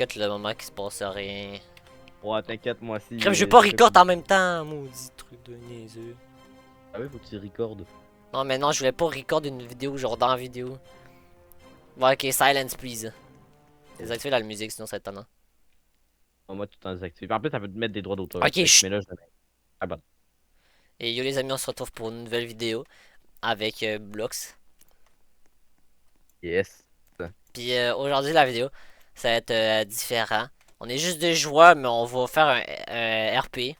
Regarde le moment qu'il se passe rien. Ouais, t'inquiète, moi aussi. Crème, je vais pas record en même temps, maudit truc de niaiseux. Ah oui, faut que tu recordes. Non, mais non, je voulais pas record une vidéo, genre dans la vidéo. Ouais, ok, silence, please. Désactiver la musique, sinon ça va être étonnant. Moi, tout le temps désactivé. En plus, ça peut te mettre des droits d'auteur. Ok, Mais là, je le mets. Ah bon. Et yo les amis, on se retrouve pour une nouvelle vidéo avec Blox. Yes. Puis aujourd'hui, la vidéo, ça va être différent. On est juste deux joueurs, mais on va faire un RP.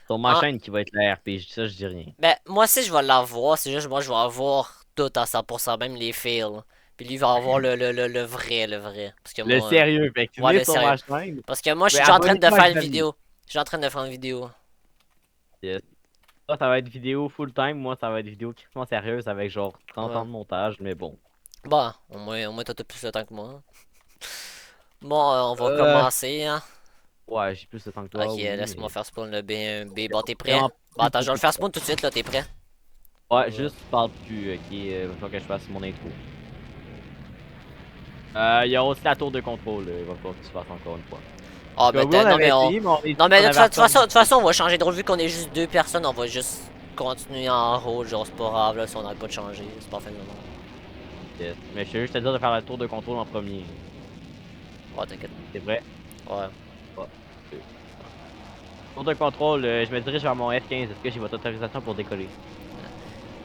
Sur ma Ah, chaîne qui va être la RPG, ça, je dis rien. ben, moi aussi, je vais l'avoir. C'est juste moi, je vais avoir tout à 100%, même les fails. Puis lui, il va avoir le vrai, le vrai. Parce que Le moi, sérieux, fait que tu ouais, venez le sur sérieux. ma chaîne. Parce que moi, je suis Mais déjà en train de abonnez-toi à faire une Xavier. vidéo. Je suis en train de faire une vidéo. Yes. Ça va être vidéo full time. Moi, ça va être vidéo extrêmement sérieuse avec genre 30 Ouais. ans de montage, mais bon. Bon, au moins t'as plus de temps que moi. Bon, on va Euh, commencer, hein. ouais, j'ai plus de temps que toi, Ok, oui, laisse-moi mais. faire spawn le B1B. Bon, t'es prêt? Vraiment Bon, plus attends, je vais le beaucoup de faire temps. spawn tout de suite, là, t'es prêt? Ouais, juste parle plus, ok, faut que je fasse mon intro. Il y a aussi la tour de contrôle, il va falloir que tu fasses encore une fois. Ah, Parce ben, que oui, on non, mais avait on. essayé, mais on est Non, dit mais qu'on de avait toute façon, on va changer de rôle vu qu'on est juste deux personnes. On va juste continuer en rôle, genre, c'est pas grave, là, si on n'arrête pas de changer. C'est pas fin de moment. yes. Mais je vais juste te dire de faire la tour de contrôle en premier. Ouais, t'inquiète. C'est vrai? Ouais. Ouais. Ok. Tour de contrôle, je me dirige vers mon F15. Est-ce que j'ai votre autorisation pour décoller?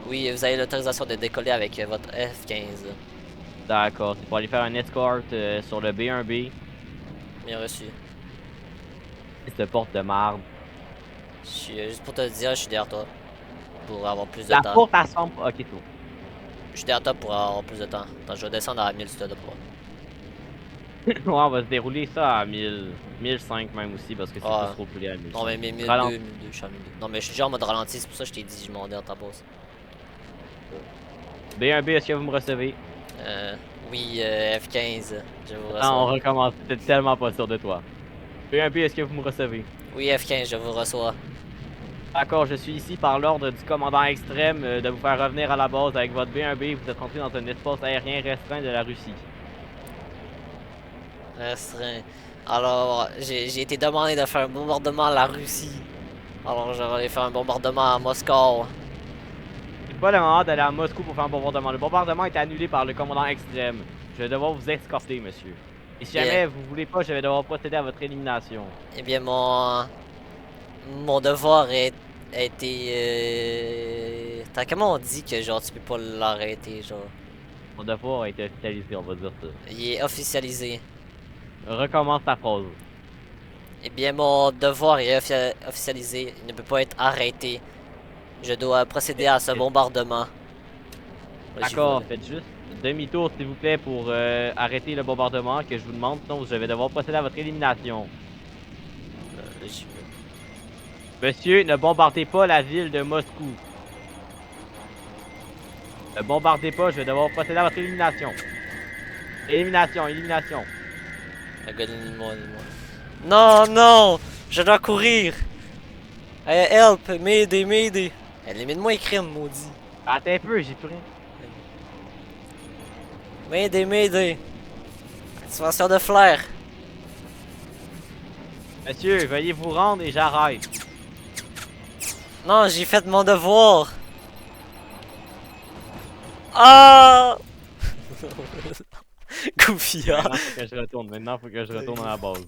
Oui, vous avez l'autorisation de décoller avec votre F15. D'accord, c'est pour aller faire un escort sur le B1B. Bien reçu. Cette porte de marde. Je suis, juste pour te le dire, je suis derrière toi. Pour avoir plus de La temps. porte, elle semble. Ok, c'est bon. Je suis derrière toi pour avoir plus de temps. Attends, je vais descendre à 1000 si tu as de pouvoir. Ouais, on va se dérouler ça à 1000, 1005 même aussi parce que c'est plus Ouais. roleplay à Non, mais 1005. 1002, 1002, je suis à 1002. Non, mais je suis déjà en mode ralenti, c'est pour ça que je t'ai dit, je m'en dans ta pause. B1B, est-ce que vous me recevez? Euh, oui, F15, je vous Attends, on reçois. recommence. J'étais tellement pas sûr de toi. B1B, est-ce que vous me recevez? Oui, F15, je vous reçois. D'accord, je suis ici par l'ordre du commandant extrême de vous faire revenir à la base avec votre B1B. Vous êtes rentré dans un espace aérien restreint de la Russie. Restreint. Alors, j'ai été demandé de faire un bombardement à la Russie. Alors, je vais aller faire un bombardement à Moscou. C'est pas le moment d'aller à Moscou pour faire un bombardement. Le bombardement est annulé par le commandant extrême. Je vais devoir vous escorter, monsieur. Et si Bien, jamais vous voulez pas, je vais devoir procéder à votre élimination. eh bien, mon devoir a été. T'as comment on dit que genre tu peux pas l'arrêter, genre. Mon devoir a été officialisé, on va dire ça. Il est officialisé. Recommence ta phrase. Eh bien, mon devoir est officialisé. Il ne peut pas être arrêté. Je dois procéder à ce bombardement. Ouais, j'y D'accord, vole. faites juste demi-tour s'il vous plaît pour arrêter le bombardement que je vous demande, sinon je vais devoir procéder à votre élimination. J'y vais. Monsieur, ne bombardez pas la ville de Moscou. Ne bombardez pas, je vais devoir procéder à votre élimination. Élimination, élimination. Élimine-moi, élimine-moi. Non, non! Je dois courir! Help! M'aider, m'aider! Élimine-moi, crime, maudit! Attends un peu, j'ai plus rien. M'aider, m'aider! Activation de flair! Monsieur, veuillez vous rendre et j'arrête. Non, j'ai fait mon devoir! Ah! Goofia! Maintenant, faut que je retourne. Maintenant, faut que je retourne à la base.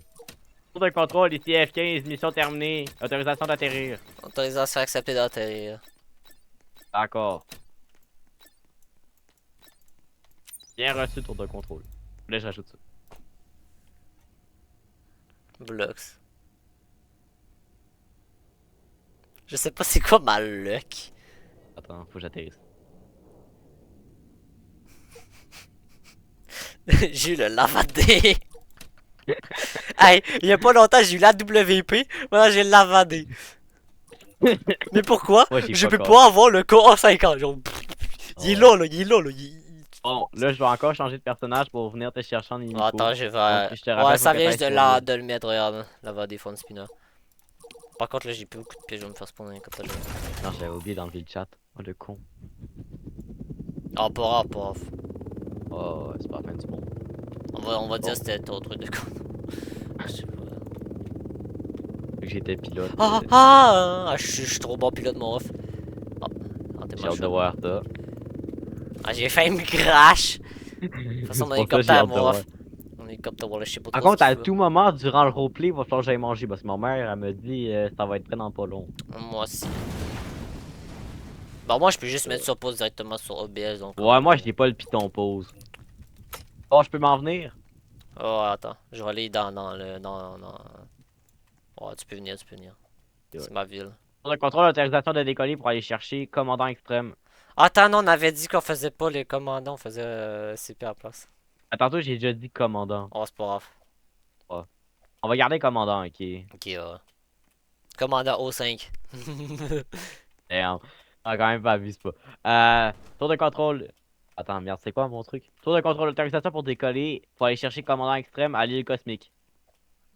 Tour de contrôle, ici F15, mission terminée. Autorisation d'atterrir. Autorisation acceptée d'atterrir. D'accord. Bien reçu, tour de contrôle. Là, j'ajoute ça. Blocks. Je sais pas c'est quoi ma luck. Attends, faut que j'atterrisse. J'ai eu le lavadé. Hey, il y a pas longtemps, j'ai eu la WP. Maintenant, j'ai le lavadé. Mais pourquoi? Ouais, j'ai Je pas peux encore. pas avoir le co 50. Genre, il est Ouais. là, là, il est là, là. Bon, là, je vais encore changer de personnage pour venir te chercher en Oh, hélico. attends, je Donc, vais. je te Ouais, rappelle, faut ça que vient t'ailles juste de, sur l'île. de le mettre, regarde. Lavadé fun spinner. Par contre, là, j'ai plus beaucoup de pièges, je vais me faire spawner comme ça. Non, j'avais oublié d'enlever le chat. Oh, le con. Oh, pas grave, pas grave. Oh, c'est pas la fin du monde. On va dire Bon. que c'était ton truc de con. j'étais pilote. Je suis trop bon pilote, mon ref. Oh, t'es J'ai hâte de voir ça. Ah, j'ai failli me crash. De toute façon, C'est mon pour ça que j'ai hélicoptère, hâte de mon voir. ref. Mon hélicoptère, voilà, je sais pas Par trop ce contre, qu'il à fait. tout moment, durant le roleplay, il va falloir que j'aille manger parce que ma mère, elle me dit ça va être prêt dans pas long. Moi aussi. Bon, moi, je peux juste mettre sur pause directement sur OBS, donc... Ouais, moi, je n'ai pas le piton pause. Oh, je peux m'en venir? Oh, attends. Je vais aller dans le... Ouais, tu peux venir, tu peux venir. C'est ma ville. Pour le contrôle d'autorisation de décoller pour aller chercher commandant extrême. Attends, non, on avait dit qu'on faisait pas les commandants, on faisait CP à la place. Ah, tantôt, j'ai déjà dit commandant. Oh, c'est pas grave. Ouais. On va garder commandant, ok. Ok, commandant O5. Damn. On a quand même pas vu, c'est pas. Tour de contrôle. Attends, merde, c'est quoi mon truc? Tour de contrôle d'autorisation pour décoller pour aller chercher commandant extrême à l'île cosmique.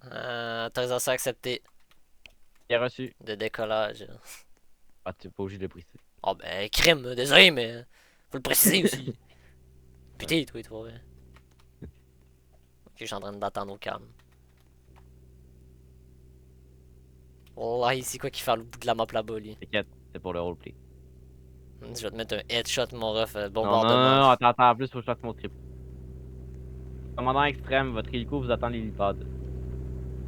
Autorisation acceptée Bien reçu. de décollage. Ah, tu es pas obligé de le préciser. Oh, ben, crime, désolé, mais faut le préciser aussi. Putain, toi, toi, ouais. Ok, je suis en train d'attendre au calme. Oh, ah, ici, quoi qu'il fait le bout de la map là-bas, lui. T'inquiète, c'est pour le roleplay. Je vais te mettre un headshot, mon ref, Non, non, bombardement. non, attends, en plus, faut que je fasse mon trip. Commandant extrême, votre hélico vous attend l'hélipad.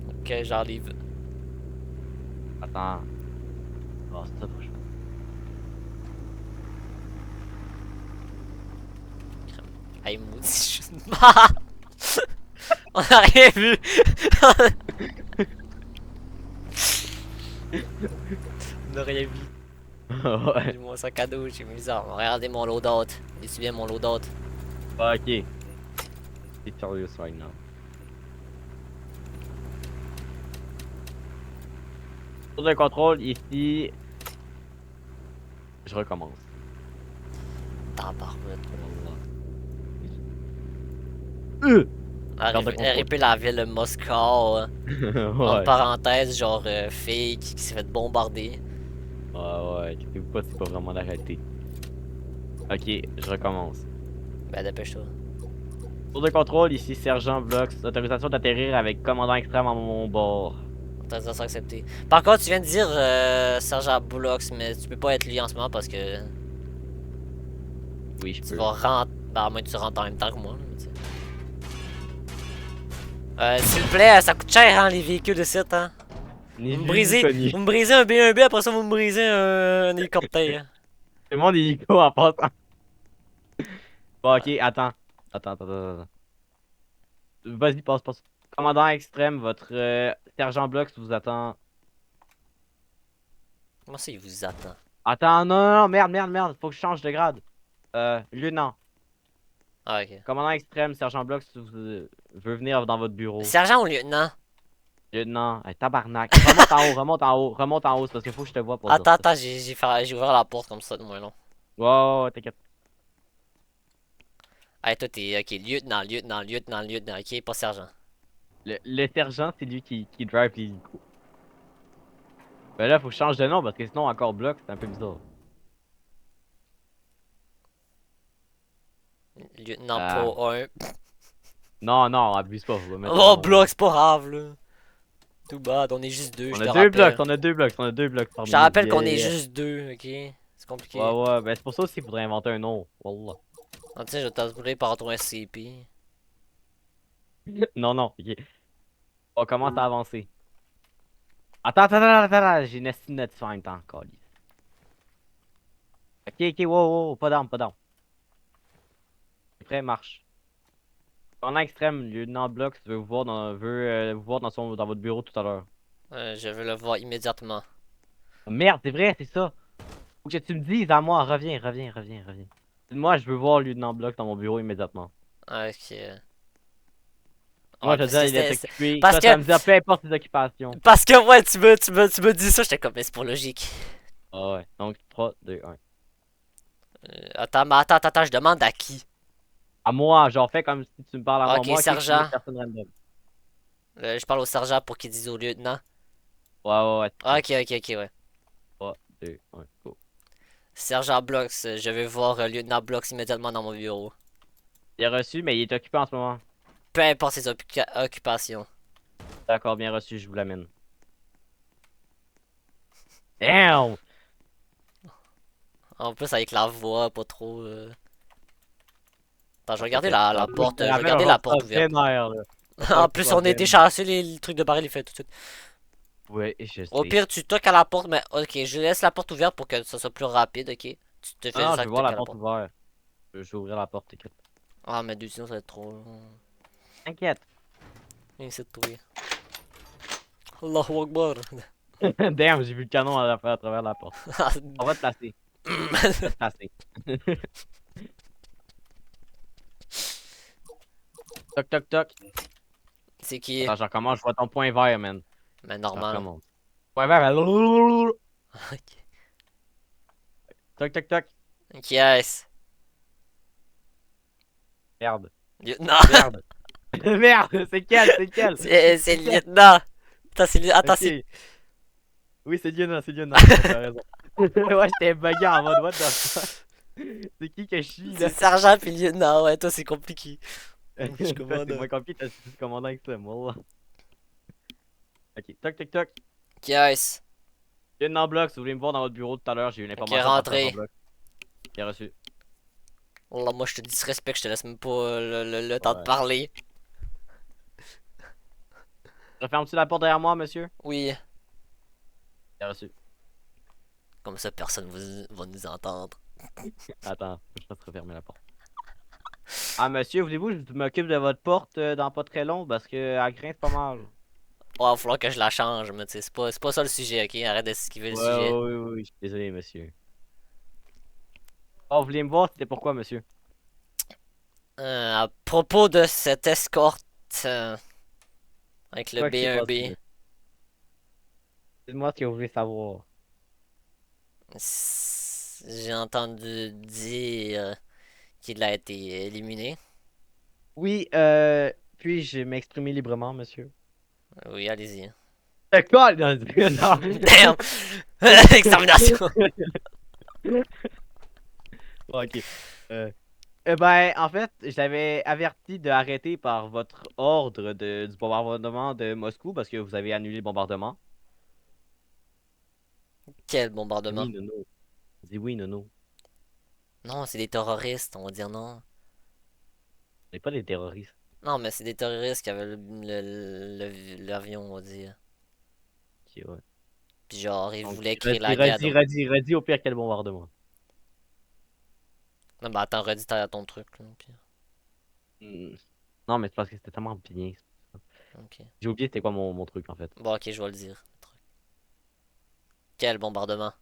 Ok, j'arrive. Attends. Oh, c'est ça, faut que je fasse. Hey, maudit, On a rien vu! On a rien vu. Ouais. J'ai mon sac à dos, j'ai mis ça. Regardez mon loadout. Est-ce bien mon loadout? Ok. C'est serious right now. Tour de contrôle, ici. Je recommence. Tabarouette. Euh! RIP la ville de Moscow. Entre Ouais. parenthèses, genre fille qui s'est fait bombarder. Ouais, inquiétez-vous pas, c'est pas vraiment la réalité. Ok, je recommence. Ben dépêche-toi. Tour de contrôle, ici Sergent Blox. Autorisation d'atterrir avec commandant extrême à mon bord. Autorisation acceptée. Par contre, tu viens de dire Sergent Bullocks, mais tu peux pas être lui en ce moment parce que Oui, je tu peux. vas rentrer. Ben, à moins que tu rentres en même temps que moi. Là, tu sais. S'il vous plaît, ça coûte cher, hein, les véhicules de site, hein. Ni Vous me vu, ni brisez, connu. vous me brisez un B1B, après ça vous me brisez un hélicoptère. C'est mon hélico en passant. Bon, ok, attends. Vas-y, passe. Commandant extrême, votre sergent Blox vous attend. Comment ça, il vous attend? Attends, non, merde, faut que je change de grade. Lieutenant. Ah, ok. Commandant extrême, sergent Blox veut venir dans votre bureau. Sergent ou lieutenant? Lieutenant, hey, tabarnak. Remonte en haut, c'est parce qu'il faut que je te vois pour dire ça. Attends, j'ai ouvert la porte comme ça de moins long. Ouais, t'inquiète. Ah, toi, t'es, ok, lieutenant, ok, pas sergent. Le sergent, c'est lui qui drive l'hélico. Ben là, faut que je change de nom parce que sinon, encore Blox, c'est un peu bizarre. Lieutenant Pro 1. Non, abuse pas, faut mettre. Oh, bloc, c'est pas grave, là. Too bad, on est juste deux, On je a te deux blocs, rappelle. on a deux blocs, on a deux blocs. Je te rappelle qu'on est juste deux, ok? C'est compliqué. Ouais, ben c'est pour ça aussi qu'il faudrait inventer un nom. Wallah. Ah, tiens, je vais t'assurer par ton SCP. Non, ok. On commence à avancer. J'ai une estime notif en même temps, câlisse. Ok, wow, pas d'arme. C'est prêt, marche. En extrême, lieutenant Blox veut vous voir vous voir dans votre bureau tout à l'heure. Je veux le voir immédiatement. Oh, merde, c'est vrai, c'est ça. Faut que tu me dises à moi, reviens. Moi, je veux voir lieutenant Blox dans mon bureau immédiatement. Ok. Moi, Ouais, je te dis, il est occupé. parce Ça que- me dit peu importe ses occupations. Parce que, ouais, tu me dis ça, j'étais comme, mais c'est pour logique. Ah ouais, donc 3, 2, 1. Attends, je demande à qui? À moi, genre fais comme si tu me parles à Ok, moi, sergent. personne random. Je parle au sergent pour qu'il dise au lieutenant. Ouais. Ok, ouais. 3, 2, 1, go. Sergent Blox, je vais voir lieutenant Blox immédiatement dans mon bureau. Il est reçu, mais il est occupé en ce moment. Peu importe ses occupations. D'accord, bien reçu, je vous l'amène. Damn! En plus, avec la voix, pas trop. Attends, je vais regarder T'inquiète la pas. Moi, je porte. te Je vais rappelle, regarder on va la faire porte ça ouverte. vénère, là. On va En faire plus, ça on a été vénère. chanceux, le truc de baril, il fait tout de suite. Ouais, je Au sais. pire, tu toques à la porte, mais ok, je laisse la porte ouverte pour que ça soit plus rapide, ok? Tu te fais Non, non, je ça vais que voir toques la à la porte porte. ouverte. Je vais ouvrir la porte, t'inquiète. Ah, mais deux, sinon ça va être trop long. T'inquiète. Essaie de trouver. Allahu Akbar. Damn, j'ai vu le canon à travers la porte. On va te placer. On va te placer. Toc, toc, toc. C'est qui? Attends, je recommence, je vois ton point vert, man. Mais Je normal. recommence. Point vert, blablabla. Ok. Toc, toc, toc. Qui est-ce? Merde. Non! Merde. Merde, c'est quel? C'est quel? C'est le lieutenant! Attends, c'est le... Attends, c'est... Ok. Oui, c'est Diana, c'est Diana. Ouais, t'as raison. Ouais, j'étais bugué en mode what the fuck. C'est qui que je suis C'est là? le sergent puis le lieutenant, ouais, toi c'est compliqué. Je suis Toi, c'est commandant. moins compliqué, t'as plus commandant que ça, moi. Ok, toc, toc, toc. Qui est-ce? Lieutenant Block, si vous voulez me voir dans votre bureau tout à l'heure, j'ai eu une Ok, information par Sergent rentré. Block. Bien reçu. Oh là, moi je te disrespecte, je te laisse même pas le temps de Ouais. parler. Referme-tu la porte derrière moi, monsieur? Oui, Bien reçu. comme ça personne va nous entendre. Attends, je vais te refermer la porte. Ah, monsieur, voulez-vous que je m'occupe de votre porte dans pas très long parce que elle grince pas mal. Oh, il va falloir que je la change, mais tu sais, c'est pas ça le sujet, ok? Arrête d'esquiver le Ouais, sujet. oui, oui, oui, je suis désolé, monsieur. Oh, vous voulez me voir, c'était pourquoi, monsieur? À propos de cette escorte avec le Quoi qui s'est passé, B1B, là? Dites-moi ce que vous voulez savoir. j'ai entendu dire qu'il a été éliminé. Oui, puis-je m'exprimer librement, monsieur? Oui, allez-y. Quoi? Non, non. Damn! Extermination! Ok. Eh ben, en fait, j'avais averti d'arrêter par votre ordre du bombardement de Moscou parce que vous avez annulé le bombardement. Quel Oui, bombardement? nono. Dis oui, nono. Non, c'est des terroristes, on va dire non. On n'est pas des terroristes. Non, mais c'est des terroristes qui avaient l'avion, on va dire. Ok, ouais. Puis genre, ils Donc, voulaient créer redis, la guerre. redis, Donc... redis, redis au pire quel bombardement. Non, bah attends, redis ton truc, là, au pire. Hmm. Non, mais c'est parce que c'était tellement bien. Ok. J'ai oublié c'était quoi mon truc en fait. Bon, ok, je vais le dire. Quel bombardement?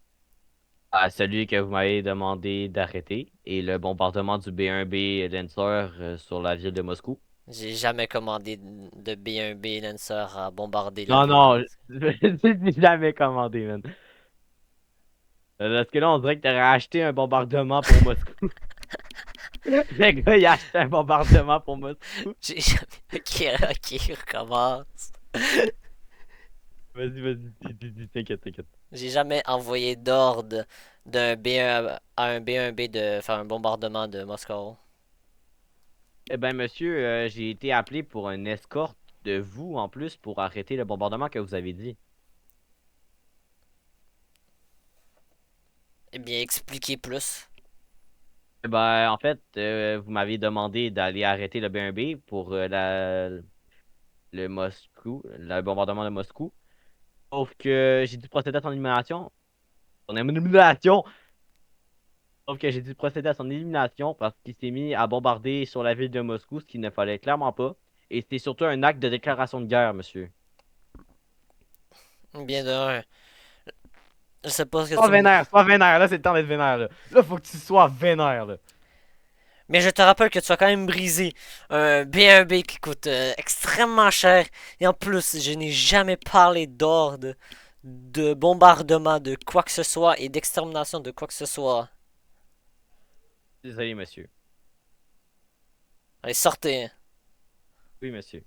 Ah, celui que vous m'avez demandé d'arrêter et le bombardement du B-1B Lancer sur la ville de Moscou. J'ai jamais commandé de B1B Lancer à bombarder la Non, ville de non, Moscou. je l'ai jamais commandé, man. Parce que là, on dirait que t'aurais acheté un bombardement pour Moscou. Le gars, il a acheté un bombardement pour Moscou. J'ai jamais... Ok, ok, recommence. Vas-y, vas-y, t'inquiète, t'inquiète. J'ai jamais envoyé d'ordre d'un B1 à un B1B de faire un bombardement de Moscou. Eh ben, monsieur, j'ai été appelé pour une escorte de vous en plus pour arrêter le bombardement que vous avez dit. Eh bien, expliquez plus. Eh ben, en fait, vous m'avez demandé d'aller arrêter le B1B pour le Moscou, le bombardement de Moscou. Sauf que j'ai dû procéder à son élimination. Son élimination! Sauf que j'ai dû procéder à son élimination parce qu'il s'est mis à bombarder sur la ville de Moscou, ce qu'il ne fallait clairement pas. Et c'était surtout un acte de déclaration de guerre, monsieur. Bien de un. Je sais pas ce que tu me... Sois vénère, là c'est le temps d'être vénère, là. Là, faut que tu sois vénère, là. Mais je te rappelle que tu as quand même brisé un B1B qui coûte extrêmement cher. Et en plus, je n'ai jamais parlé d'ordre, de bombardement, de quoi que ce soit et d'extermination de quoi que ce soit. Désolé, monsieur. Allez, sortez. Oui, monsieur.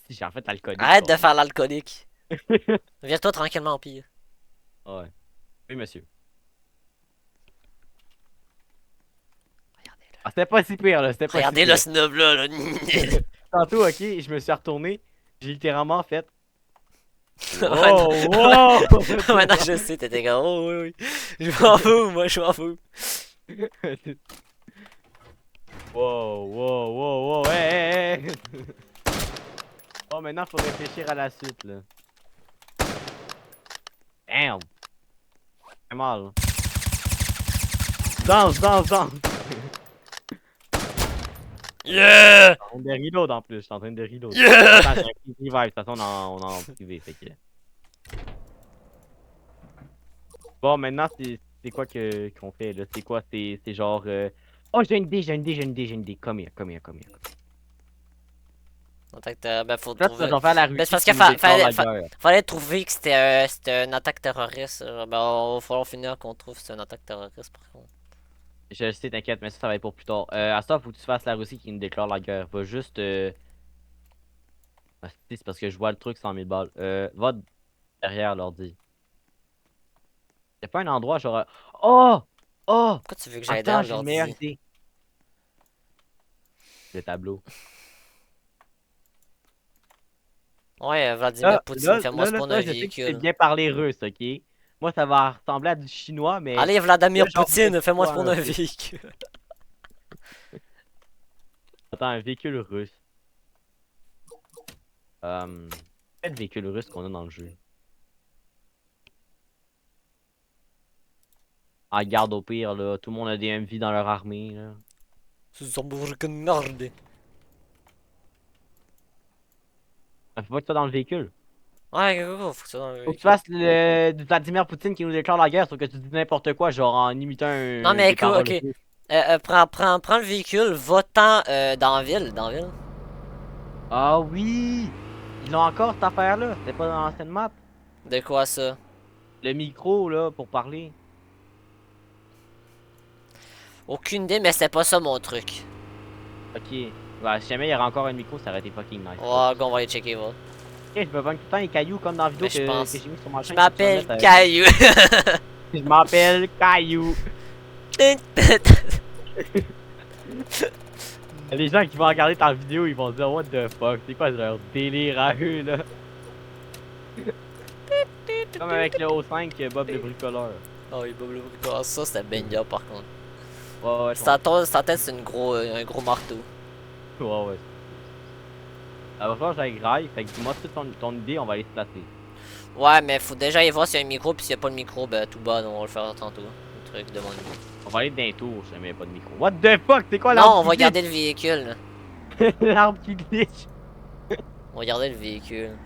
Si j'ai en fait alcoolique. Arrête de quoi. faire l'alcoolique. Vire-toi tranquillement au pire. Ouais. Oui, monsieur. Regardez-le. Ah, c'était pas si pire, là. C'était pas si Regardez le pire. snob là. Tantôt, ok, je me suis retourné. J'ai littéralement fait. Wow, wow! Maintenant je sais, t'étais comme, oh oui, oui. Je m'en fous, moi je m'en fous. Wow, wow, wow, wow, hey, hey, hey. Oh, maintenant, faut réfléchir à la suite, là. Damn! C'est mal. Danse, danse, danse! Yeah! Je suis en train de reload en plus, je suis en train de reload. Yeah! Attends, j'ai un free revive, de toute façon, on est en privé, fait que... Bon, maintenant, c'est quoi qu'on fait, là? C'est quoi? C'est genre... Oh, j'ai une idée, j'ai une idée, j'ai une idée, j'ai une idée. Come here, come here, come here. Attaque ben faut Là, tu vas trouver. genre faire la Ben c'est Russie parce qui qu'il nous déclare la fallait, guerre. fallait trouver que c'était une attaque terroriste. Ben il va falloir finir qu'on trouve que c'est une attaque terroriste par contre. Je le sais, t'inquiète, mais ça va être pour plus tard. À ça, faut que tu fasses la Russie qui nous déclare la guerre. Va juste... Ah, c'est parce que je vois le truc 100 000 balles. Va derrière l'ordi. Y'a pas un endroit genre. Oh! Oh! Pourquoi tu veux que j'aille Attends, derrière j'ai une meilleure l'ordi? idée. Le tableau. Ouais, Vladimir Poutine, fais-moi spawn un Je sais que tu sais véhicule. bien parler russe, ok? Moi, ça va ressembler à du chinois, mais. Allez, Là, Vladimir genre, Poutine, fais-moi toi, spawn un un peu. véhicule. Attends, un véhicule russe. Quel véhicule russe qu'on a dans le jeu? En garde au pire, là. Tout le monde a des MV dans leur armée, là. Zusammenrückenmorde. Faut pas que tu sois dans le véhicule. Ouais, go, faut que ça dans le Faut que tu véhicule. fasses du Vladimir Poutine qui nous déclare la guerre, sauf que tu dis n'importe quoi, genre en imitant Non mais des écoute, paroles ok. russes. Prends le véhicule, va-t'en dans la ville, Ah oui! Ils ont encore cette affaire-là, c'était pas dans l'ancienne map. De quoi ça? Le micro, là, pour parler. Aucune idée, mais c'était pas ça mon truc. Ok. Ouais, si jamais il y aurait encore un micro, ça aurait été fucking nice. Ouais, go, on va aller checker, va. Ok, je me vends tout le temps les cailloux comme dans la vidéo Mais je pense. que j'ai mis sur ma Je chaîne. m'appelle Caillou. Je m'appelle Caillou. Les gens qui vont regarder ta vidéo, ils vont se dire what the fuck, c'est quoi leur délire à eux là? Comme avec le O5 Bob le bricoleur. Oh, il boble le ça, c'était Benga par contre. Ouais, ouais, Sa tête, c'est un gros marteau. ouais, ouais. Ça va falloir que j'aille graille, fait que dis-moi toute ton idée, on va aller se placer. Ouais, mais faut déjà aller voir s'il y a un micro, puis s'il y a pas de micro, ben tout bas, on va le faire tantôt. Le truc de mon niveau. On va aller d'un tour si jamais il n'y a pas de micro. What the fuck, c'est quoi Non, l'arbre on va qui garder le véhicule. Là. glitch? L'arbre qui glitch. On va garder le véhicule.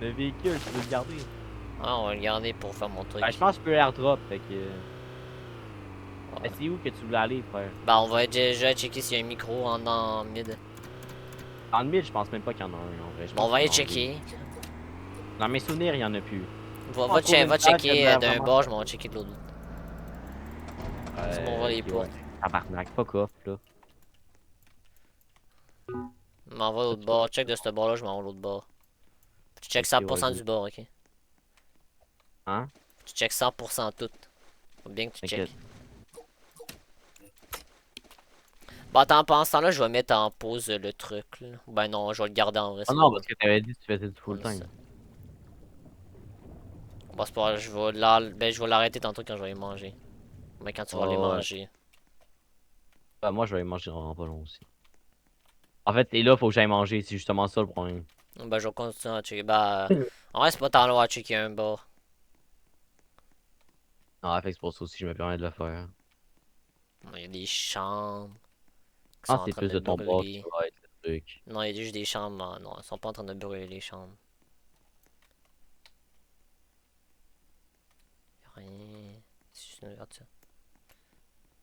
Le véhicule, je peux le garder. Ah, on va le garder pour faire mon truc. Ben, je pense que je peux airdrop, fait que... Ouais. Mais c'est où que tu voulais aller, frère? Ben, on va déjà checker s'il y a un micro en mid. Dans le mid, je pense même pas qu'il y en a un, en vrai. Je Bon, on pense va aller qu'il y en a checker. Dans mes souvenirs, il y en a plus. Va checker d'un vraiment- bord, je m'en vais checker de l'autre. C'est bon, on va les ok, portes. ouais. Tabarnak, fuck off, là. Je m'en vais de l'autre bord. Check de ce bord là, je m'en vais de l'autre bord. Tu check 100% vas-y. du bord, ok? Hein? Tu check 100% tout. Faut bien que tu T'inquiète. check. Bon, attends, pendant ce temps-là, je vais mettre en pause le truc. Là. Ben non, je vais le garder en vrai. Oh c'est non, bon. parce que t'avais dit que tu faisais du full Ouais, time. Bon, c'est pas grave, je vais l'arrêter tantôt quand je vais les manger. Mais quand tu vas les Ouais. manger. Bah, moi, je vais aller manger vraiment pas long aussi. En fait, et là, faut que j'aille manger, c'est justement ça le problème. Ben, je vais continuer à checker. Ben, en vrai, c'est pas tant long à checker un bord. Ah, fait que c'est pour ça aussi que je me permets de le faire. Il y a des chambres qui sont Ah, en c'est train plus de de ton bord qui brûler. va être le truc. Non, il y a juste des chambres. Non, ils sont pas en train de brûler les chambres. Y a rien. C'est juste une ouverture.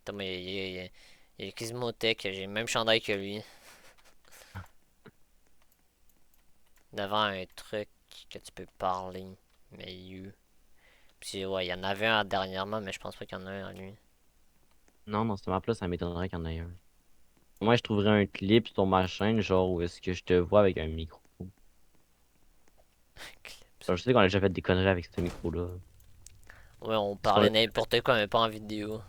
Attends, mais il y a Gizmotech, j'ai le même chandail que lui. Devant un truc que tu peux parler. Mais Puis ouais, il y en avait un dernièrement, mais je pense pas qu'il y en a un à lui. Non, dans cette map-là, ça m'étonnerait qu'il y en ait un. Moi, je trouverais un clip sur ma chaîne, genre où est-ce que je te vois avec un micro. Genre, je sais qu'on a déjà fait des conneries avec ce micro-là. Ouais, on parlait n'importe quoi, mais pas en vidéo.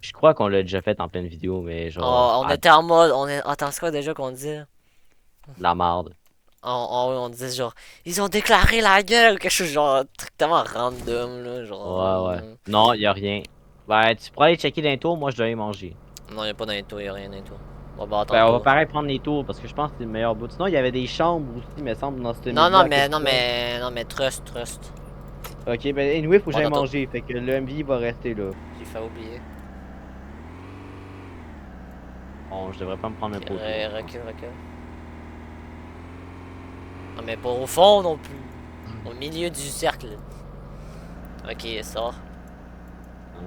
Je crois qu'on l'a déjà fait en pleine vidéo, mais genre, Oh, on était en mode. Attends, c'est quoi déjà qu'on dit? de la marde. on disait genre, ils ont déclaré la guerre ou quelque chose genre strictement random là, genre. Ouais, ouais. Non, y a rien. Ben, tu pourrais aller checker dans les tours, moi je dois aller manger. Non, y'a pas d'into, y'a rien d'into. On va Ben, on va tantôt. pareil prendre les tours parce que je pense que c'est le meilleur bout. Sinon, il y avait des chambres aussi, me semble, dans ce Non, non, mid-là à mais, quelque non, part. mais, non, mais, trust. Ok, ben, anyway, faut que On va j'aille tantôt. manger. Fait que le MV va rester là. J'ai fait oublier. Bon, je devrais pas me prendre un Ok, poteau, hein, je pense. recule. Non, mais pas au fond non plus. Au milieu du cercle. Ok, sors. Hein.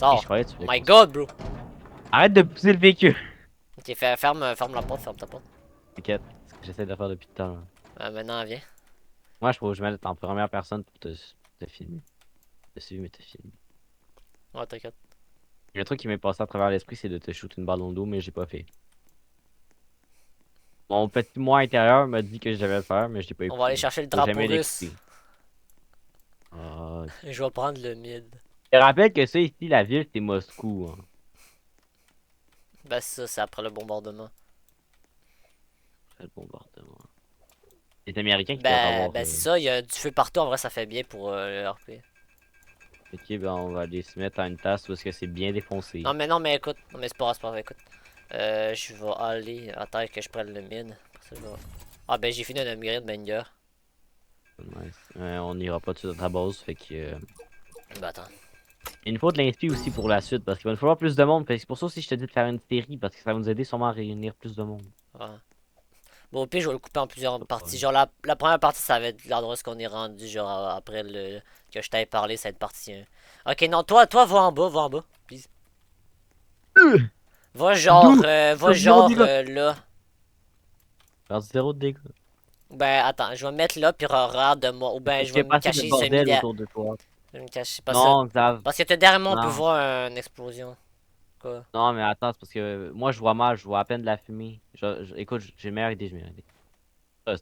Et je Sors. croyais que tu Oh voulais my qu'on sorte. god, bro. Arrête de pousser le véhicule! Ok, ferme la porte, ferme ta porte. T'inquiète, c'est ce que j'essaie de faire depuis tout le temps, là. Maintenant, viens. Moi, je faut que je mette en première personne pour te filmer. Te suivre, mais te filmer. Ouais, t'inquiète. Le truc qui m'est passé à travers l'esprit, c'est de te shooter une balle dans le dos, mais j'ai pas fait. Mon petit moi intérieur m'a dit que je devais le faire, mais je l'ai pas On va aller écouté. chercher le Faut drapeau jamais russe. l'écouter. Ah, ok. Je vais prendre le mid. Je te rappelle que ça, ici, la ville, c'est Moscou, hein. Ben, c'est après le bombardement. C'est le bombardement. Les Américains qui doivent Ben, avoir. ben c'est ça, il y a du feu partout. En vrai, ça fait bien pour le RP. Ok, ben on va aller se mettre à une tasse parce que c'est bien défoncé. Non, mais écoute. Non, mais c'est pas grave, écoute. Je vais aller. Attends que je prenne le mid. Ah, ben, j'ai fini un upgrade banger. Nice. On n'ira pas tout de suite à ta base, fait que. Ben, attends. Il nous faut de l'inspi aussi pour la suite parce qu'il va nous falloir plus de monde. Fait que c'est pour ça aussi que je te dis de faire une série parce que ça va nous aider sûrement à réunir plus de monde. Ouais. Bon, au pire, je vais le couper en plusieurs Ouais. parties. Genre, la première partie, ça va être l'endroit où on est rendu. Genre, après que je t'avais parlé, cette partie. Ok, non, toi, va en bas, please. D'où? Va Zéro genre dégâts. là. Faire zéro dégâts. Ben, attends, je vais me mettre là, puis regarde de moi. Ou ben, Parce je qu'il y vais a me pas assez de cacher semi bordel derrière. autour de toi. Je vais me cacher. Non, Xav. Parce que derrière moi, on peut Non. voir une explosion. Quoi? Non, mais attends, c'est parce que moi je vois mal, je vois à peine de la fumée. Écoute, j'ai une meilleure idée, j'ai une meilleure idée.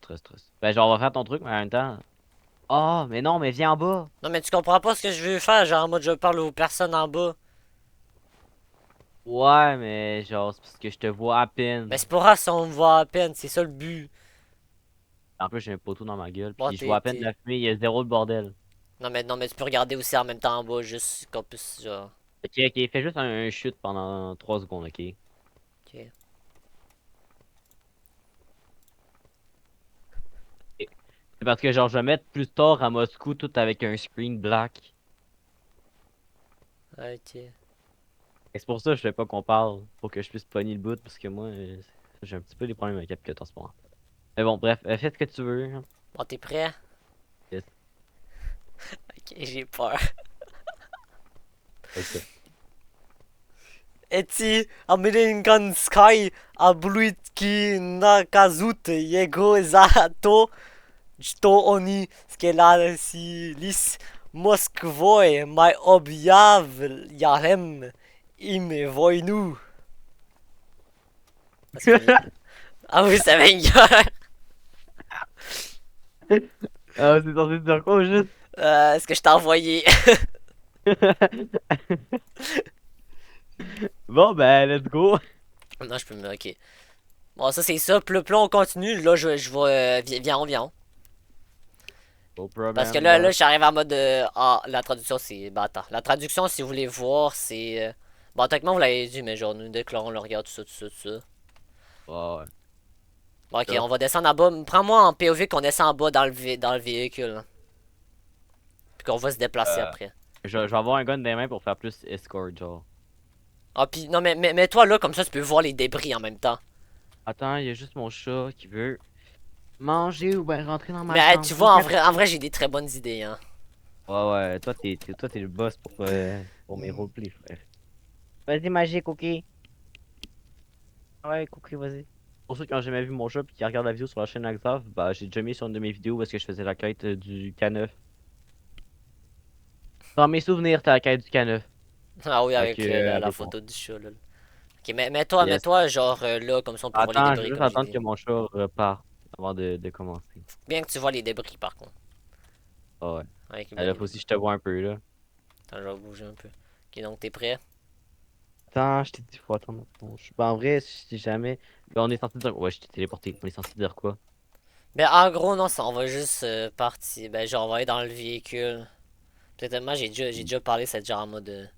Trust. Ben, genre, on va faire ton truc, mais en même temps. Oh, mais non, mais viens en bas. Non, mais tu comprends pas ce que je veux faire. Genre, en mode, je parle aux personnes en bas. Ouais, mais genre, c'est parce que je te vois à peine. Mais c'est pas grave si on me voit à peine. C'est ça le but. En plus, j'ai un poteau dans ma gueule, Bon, puis je vois à peine de la fumée, il y a zéro de bordel. Non, mais tu peux regarder aussi en même temps en bas, juste qu'on puisse, genre. Ok, fais juste un chute pendant 3 secondes, ok? Ok. C'est parce que genre, je vais mettre plus tard à Moscou tout avec un screen black. Ok. Et c'est pour ça que je fais pas qu'on parle, pour que je puisse pogner le bout, parce que moi, j'ai un petit peu des problèmes avec CapCut en ce moment. Mais bon, bref, fais ce que tu veux, hein. Bon, t'es prêt? Yes. Ok, j'ai peur. Ok. Eti amerykańskiej abluitki nakazut jego za to, że oni skierowali Moskwę ma objawiałem im wojnę. Ah oui, c'est meilleur. Ah, c'est censé dire quoi au juste? Est-ce que je t'ai envoyé? Bon, ben, let's go. Non, je peux me... Ok. Bon, ça c'est ça. Plus on continue, là, je vais... viens. No Parce que problem, là, boss. j'arrive en mode... ah, la traduction, c'est... Bah, attends. La traduction, si vous voulez voir, c'est... Bon, techniquement, vous l'avez dit, mais genre, nous déclarons le regard, tout ça. Ouais, ouais. Bon, ok, Ça. on va descendre en bas. Prends-moi en POV qu'on descend en bas dans dans le véhicule, hein. Puis qu'on va se déplacer Euh, après. je vais avoir un gun dans les mains pour faire plus escort, genre. Ah, puis non, mais toi, là, comme ça, tu peux voir les débris en même temps. Attends, il y a juste mon chat qui veut manger ou ben rentrer dans Mais ma hey, chambre. tu Oui, vois, merci. en vrai, j'ai des très bonnes idées, hein. Ouais, ouais, toi, t'es le boss pour mes roleplays, frère. Vas-y, magique, ok? Ouais, ok, vas-y. Pour ceux qui ont jamais vu mon chat et qui regardent la vidéo sur la chaîne Axav, bah, j'ai déjà mis sur une de mes vidéos parce que je faisais la quête du K9. Dans mes souvenirs, t'as la quête du K9. Ah oui, Fait avec que, la allez voir. photo du chat, là. Ok, mais Yes. toi, genre, là, comme ça, on peut voir les Attends, je vais débris, juste comme j'ai attendre dit. que mon chat reparte avant de commencer. Bien que tu vois les débris, par contre. Ah ouais. Avec, Là, ben, faut aussi que je te vois un peu, là. attends, je vais bouger un peu. Ok, donc, t'es prêt? Attends, je t'ai dit, faut attendre. Ben, en vrai, si jamais. Ben, on est censé dire. Ouais, je t'ai téléporté. On est censé dire quoi? Ben, en gros, non, ça, on va juste partir. Ben, genre, on va aller dans le véhicule. Peut-être moi, j'ai déjà parlé, c'est genre en mode.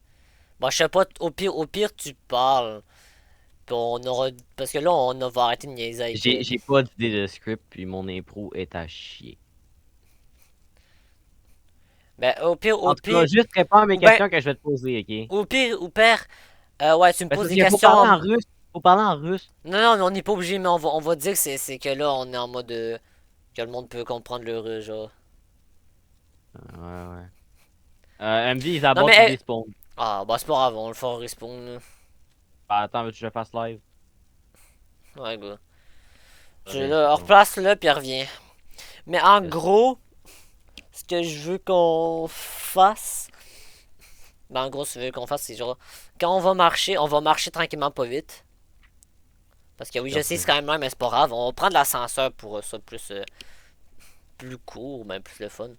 Bon, je sais pas, au pire, tu parles. Puis on aura. Parce que là, on va arrêter de niaiser avec. J'ai pas d'idée de script, puis mon impro est à chier. Ben, En au tout cas, pire. juste réponds à mes Ou ben, questions que je vais te poser, ok? au pire, ou père. Ouais, tu me Ben, c'est poses parce des qu'il faut questions parler en en. russe. Faut parler en russe. Non, non, mais on n'est pas obligé, mais on va dire que c'est que là, on est en mode. Que le monde peut comprendre le russe, genre. Ouais, ouais. MV is Non, about mais. to despawn. Ah, bah, c'est pas grave, on le fera respawn, là. Ah, attends, veux-tu que je le fasse live? Ouais, gars. Tu Ouais, là, c'est bon. replace-le, puis reviens. Mais en Yes. gros, ce que je veux qu'on fasse. Ben, en gros, ce que je veux qu'on fasse, c'est genre. Quand on va marcher tranquillement, pas vite. Parce que oui, je sais, c'est Parfait. quand même loin, mais c'est pas grave. On va prendre l'ascenseur pour ça plus, plus court, ben plus le fun.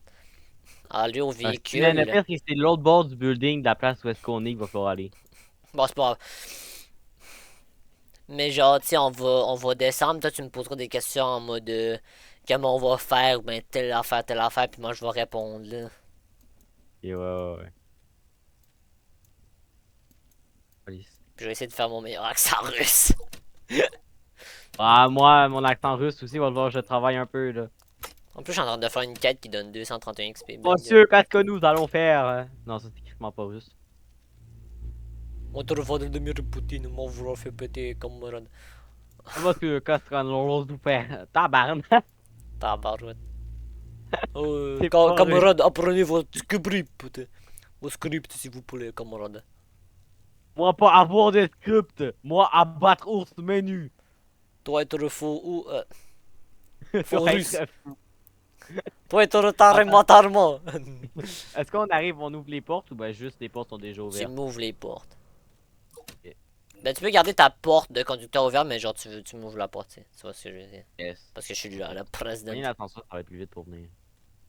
Aller au Le véhicule. pire, c'est que c'est l'autre bord du building de la place où est-ce qu'on est qu'il va falloir aller. Bon, c'est pas grave. Mais genre, tu sais, on va descendre. Toi, tu me poseras des questions en mode comment on va faire, ou ben telle affaire, puis moi, je vais répondre, là. Et ouais, ouais, ouais. Police. Puis je vais essayer de faire mon meilleur accent russe. Ah, moi, mon accent russe aussi, va devoir que je travaille un peu, là. En plus, je suis en train de faire une quête qui donne 231 XP. Bang. Monsieur, qu'est-ce que nous allons faire? Non, ça, c'est écritement pas russe. On te refait Vladimir Poutine, m'en vouloir fait péter, camarade. Monsieur, qu'est-ce qu'on va nous faire? Tabarnak! Tabarouette. C'est pas russe. Camarade, apprenez votre script. Vos scripts, s'il vous plaît, camarade. Moi, pas avoir de script. Moi, abattre ours menu. Toi, être faux ou faux Toi, russe. être fou. Toi, être retardé Attends, mentalement. est-ce qu'on arrive, on ouvre les portes ou ben juste les portes sont déjà Tu ouvertes? m'ouvres les portes. Ok. Ben, tu peux garder ta porte de conducteur ouverte, mais genre, tu m'ouvres la porte, tu sais. Tu vois ce que je veux dire. Yes. Parce que je suis la présidente. Prenez l'ascenseur, ça va être plus vite pour venir.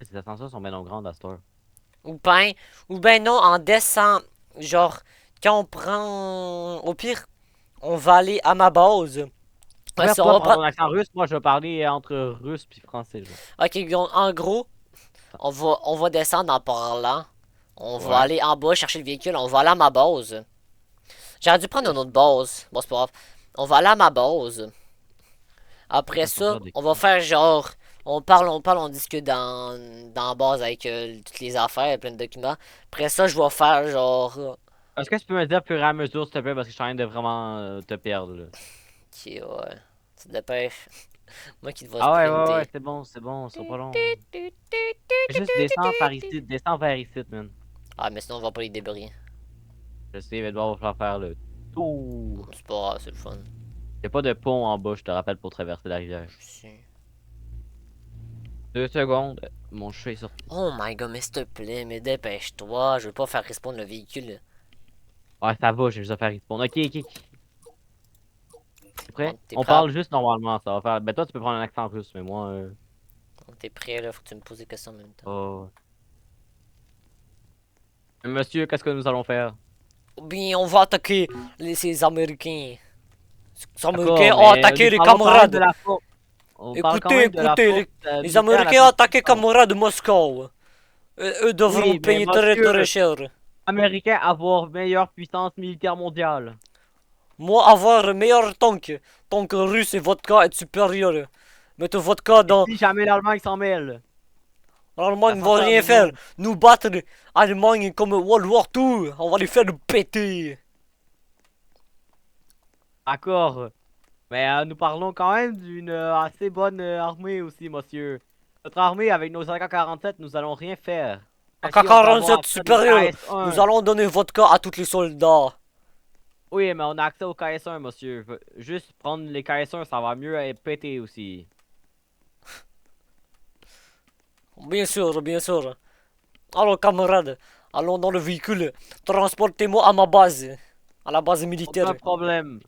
Ces ascenseurs sont bien grandes à cette heure. Ou ben, ou ben non, en descend. Genre, quand on prend. Au pire, on va aller à ma base. Ouais, ça, on Toi, va prends ton prendre. accent russe, moi je vais parler entre russe puis français, genre. Ok, donc, en gros, on va descendre en parlant. On va Ouais. aller en bas chercher le véhicule. On va aller à ma base. J'aurais dû prendre une autre base. Bon, c'est pas grave. On va aller à ma base. Après ça, L'ascenseur des... on va faire genre. On discute dans la base avec toutes les affaires, plein de documents. Après ça, je vais faire genre. Est-ce que tu peux me dire au fur et à mesure, s'il te plaît, parce que je suis en train de vraiment te perdre, là. Ok, ouais. Tu te dépêches. Moi qui te vais Ah ouais, ouais, ouais, sprinter. c'est bon, ça sera pas long. Juste descends par ici, descends vers ici, man. Ah, mais sinon, on va pas les débris. Je sais, mais Edouard va falloir faire le tour. C'est pas grave, c'est le fun. Y'a pas de pont en bas, je te rappelle, pour traverser la rivière. Si. 2 secondes, mon chat est sorti. Oh my god, mais s'il te plaît, mais dépêche-toi. Je veux pas faire respawn le véhicule. Ouais, ça va, j'ai juste à faire respawn. Ok, ok, ok. T'es Bon, prêt? t'es On prêt? parle juste normalement, ça va faire. Ben toi, tu peux prendre un accent russe, mais moi, T'es prêt là? Faut que tu me poses des questions en même temps. oh. Monsieur, qu'est-ce que nous allons faire? Ou bien, on va attaquer ces Américains. Ces D'accord, Américains ont mais attaqué nous les parlons quand même de camarades. la force. On parle quand Écoutez, même de la écoutez, force les militaire la Américains ont plus attaqué les puissante. camarades de Moscou. Eux devront Oui, mais payer très monsieur, très cher. Américain avoir meilleure puissance militaire mondiale. Moi, avoir le meilleur tank. Tank russe et vodka est supérieur. Mettez vodka Et dans. si jamais l'Allemagne s'en mêle, L'Allemagne ça ne sera va ça, rien nous faire. mêmes. Nous battre l'Allemagne comme World War II. On va les faire péter. D'accord. Mais nous parlons quand même d'une assez bonne armée aussi, monsieur. Notre armée, avec nos AK-47, nous allons rien faire. En Ainsi, on peut avoir K-47 accès à des supérieur. Nous KS-1. allons donner vodka à tous les soldats. Oui, mais on a accès aux KS-1, monsieur. Juste prendre les KS-1, ça va mieux et péter aussi. Bien sûr, bien sûr. Alors, camarades, allons dans le véhicule. Transportez-moi à ma base. À la base militaire. Aucun problème.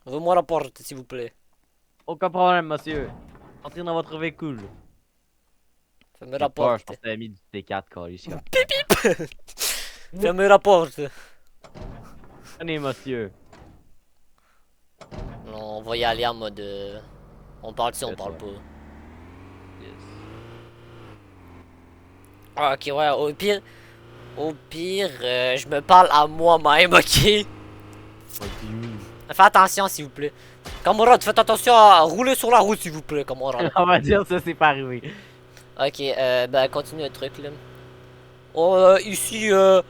Ouvrez-moi la porte, s'il vous plaît. Aucun problème, monsieur. Entrez dans votre véhicule. Fermez J'ai la peur, je porte. pense que t'avais mis du T4, Calicia. Fermez la porte. Prenez, monsieur. On va y aller en mode. On parle-tu, on C'est parle ça. pas. Yes. Ah, ok, ouais, au pire, je me parle à moi-même, ok? Oh, Dieu. Fais attention, s'il vous plaît. Camarade, faites attention à rouler sur la route, s'il vous plaît, camarade. On va dire ça, c'est pas arrivé. Ok, ben, continue le truc, là. Oh, ici, le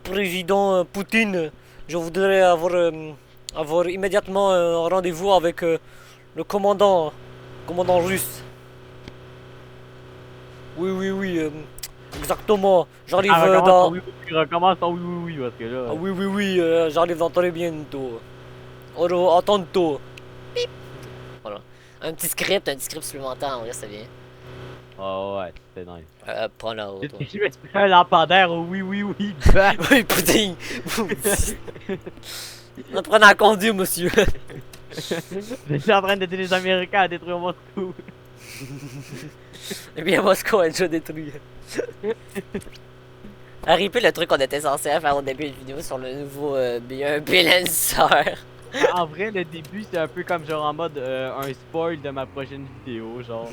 président Poutine, je voudrais avoir immédiatement un rendez-vous avec le commandant russe. Oui, oui, oui, exactement. J'arrive Ah, recommence ton dans... oui, oui, recommence ton oui, oui, oui, parce que là. Ah oui, oui, oui, j'arrive dans très bientôt. À tantôt. Bip. Voilà. Un petit script supplémentaire, en vrai, ça vient. Oh, ouais, c'était nice. Prends la route, ouais. Je me suis fait un lampadaire au oui, oui, oui, back. Oui, Poutine. Apprenez à conduire, monsieur. Je suis en train d'aider les Américains à détruire Moscou. Eh bien, Moscou est déjà détruit. RIP le truc qu'on était censé faire au début de la vidéo sur le nouveau B1B Lancer. En vrai, le début, c'est un peu comme genre en mode un spoil de ma prochaine vidéo, genre.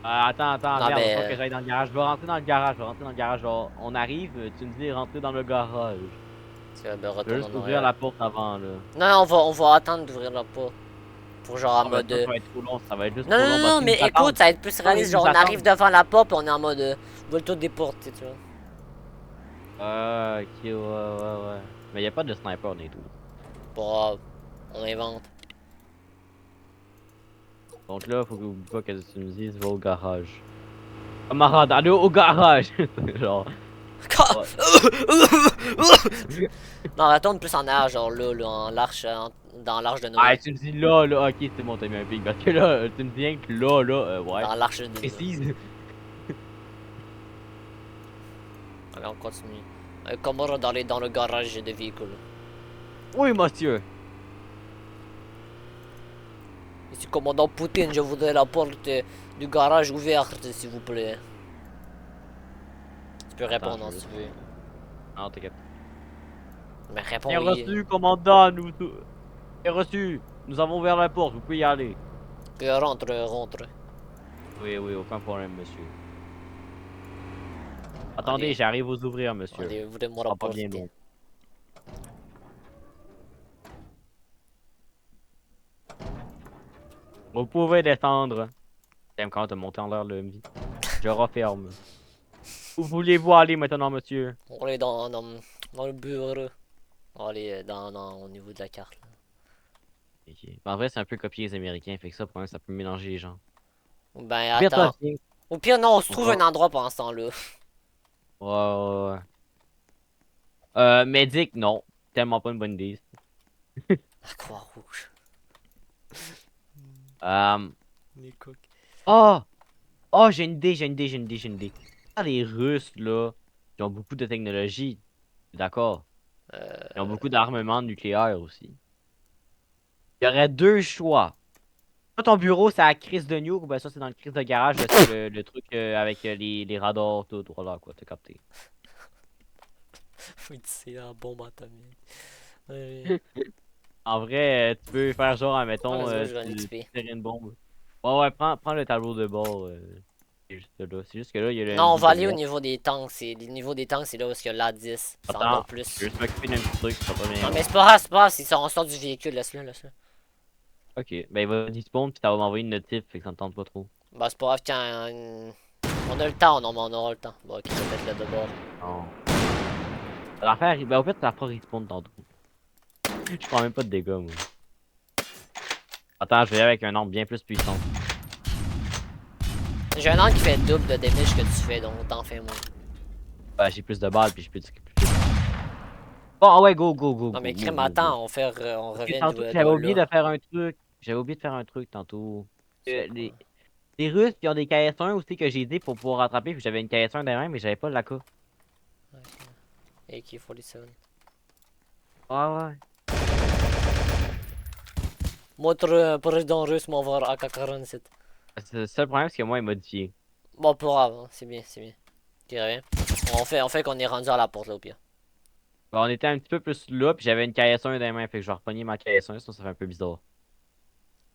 Attends, Non, merde, faut que mais. j'aille dans le garage. Je vais rentrer dans le garage, je vais rentrer dans le garage. Genre, on arrive, tu me dis rentrer dans le garage. Tu vas me Je vais retourner juste en ouvrir arrière. la porte avant, là. Non, on va attendre d'ouvrir la porte. Pour genre en Ah, ben mode. ça, ça va être trop long, ça va être juste Non, trop non, long non, parce non, qu'ils mais nous attendent. écoute, ça va être plus Non, mais réaliste. ils Genre, nous on arrive attendent. devant la porte et on est en mode. Vol tout des portes, tu vois. Ok, ouais. Mais y a pas de sniper et tout. Pas grave. On invente. Donc là, faut que oublie pas que tu me dises, va au garage. Camarade, allez au garage! Genre. Ouais. Non, retourne plus en arrière, genre là, en l'arche, dans l'arche de Ah, Noé. tu me dis là, ok, c'est bon, t'as mis un pic. Parce que là, tu me dis rien que ouais. Dans l'arche de Noé. Précise. Allez, on continue. Comment d'aller dans le garage de véhicules. Oui, monsieur. Ici, commandant Poutine, je voudrais la porte du garage ouverte, s'il vous plaît. Tu peux Attends, répondre je hein, veux si tu veux. Non, t'inquiète. Mais réponds Bien oui. reçu, commandant, Bien reçu. Nous avons ouvert la porte, vous pouvez y aller. Que rentre. Oui, aucun problème, monsieur. Attendez, Allez, j'arrive vous ouvrir, monsieur. allez, ouvrez-moi Ça la sera pas porte. bien long. Vous pouvez descendre. T'aimes quand te monter en l'air le vie. Je referme. Où voulez-vous aller maintenant, monsieur? On est dans le bureau. Allez, au niveau de la carte. Là. Ok. En vrai, c'est un peu copier les Américains, fait que ça, pour un, ça peut mélanger les gens. Ben, Pire, toi, attends. viens. Au pire, non, on se On trouve va- un endroit pendant ce temps-là. Ouais. Médic, non. Tellement pas une bonne idée. La Croix-Rouge. Euh... Les coques. Oh! Oh, j'ai une idée. Ah, les Russes, là, ils ont beaucoup de technologie. D'accord. Ils ont beaucoup d'armement nucléaire aussi. Il y aurait deux choix. Soit ton bureau, c'est à Chris de Nuke, ou ben ça, c'est dans le Chris de garage, là, c'est le truc avec les radars, tout, voilà, quoi, t'as capté. Oui, c'est la bombe atomique. Ouais. En vrai, tu peux faire genre, admettons, Let's go, je vais un tu XP. tires une bombe. Ouais, prends le tableau de bord. C'est juste là. C'est juste que là, il y a le Non, on MV va de aller au droite. niveau des tanks. Le niveau des tanks, c'est là où il y a l'A10. Ça en Attends, a plus. je vais juste m'occuper d'un petit truc, ça va pas bien Non, long. mais c'est pas grave, c'est pas grave. Si on sort du véhicule, laisse-le, laisse-le. Ok, ben il va despawn, puis ça va m'envoyer une notif, fait que ça me tente pas trop. Bah, c'est pas grave, tiens. On a le temps, non, mais on aura le temps. Bon, ok, je vais mettre le de bord. Non. L'affaire, ben en fait, ça va pas respawn tantôt. Je prends même pas de dégâts, moi. Attends, je vais y aller avec un arme bien plus puissant. J'ai un angle qui fait le double de damage que tu fais, donc t'en fais moins. Ben, j'ai plus de balles, puis je peux tirer plus vite. Bon, ah ouais, go. Non, mais Go, crème, go, go. attends, on Parce que revient tantôt, de j'avais oublié là. de faire un truc. J'avais oublié de faire un truc tantôt. Les Russes, qui ont des KS1 aussi que j'ai dit pour pouvoir rattraper, puis j'avais une KS1 derrière, mais j'avais pas le AK. AK-47. Ouais. Montre président russe m'envoie AK-47. C'est le seul problème, c'est que moi, il est modifié. Bon, pas grave, hein, c'est bien. Rien. On fait qu'on est rendu à la porte là au pire. On était un petit peu plus là, puis j'avais une KS1 dans les mains, fait que je vais repogner ma KS1, sinon ça fait un peu bizarre.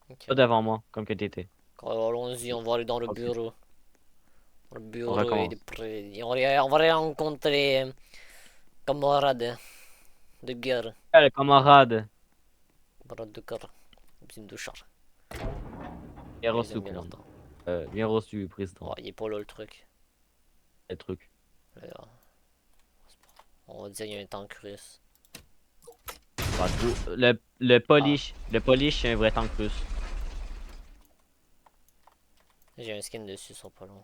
Ok. Pas devant moi, comme que t'étais. Allons-y, on va aller dans le Ok, bureau. Le on bureau est recommence. prêt. On va aller rencontrer camarade de guerre. Le camarade, Camarade de guerre. Usine de char. bien Ils reçu, aiment bien leur commandant. temps. Bien reçu, Oh, président. il est pas là le truc. Les trucs. Là, on va dire qu'il y a un tank russe. Pas trop. Ah, Le polish, c'est un vrai tank plus. j'ai un skin dessus, ils sont pas longs.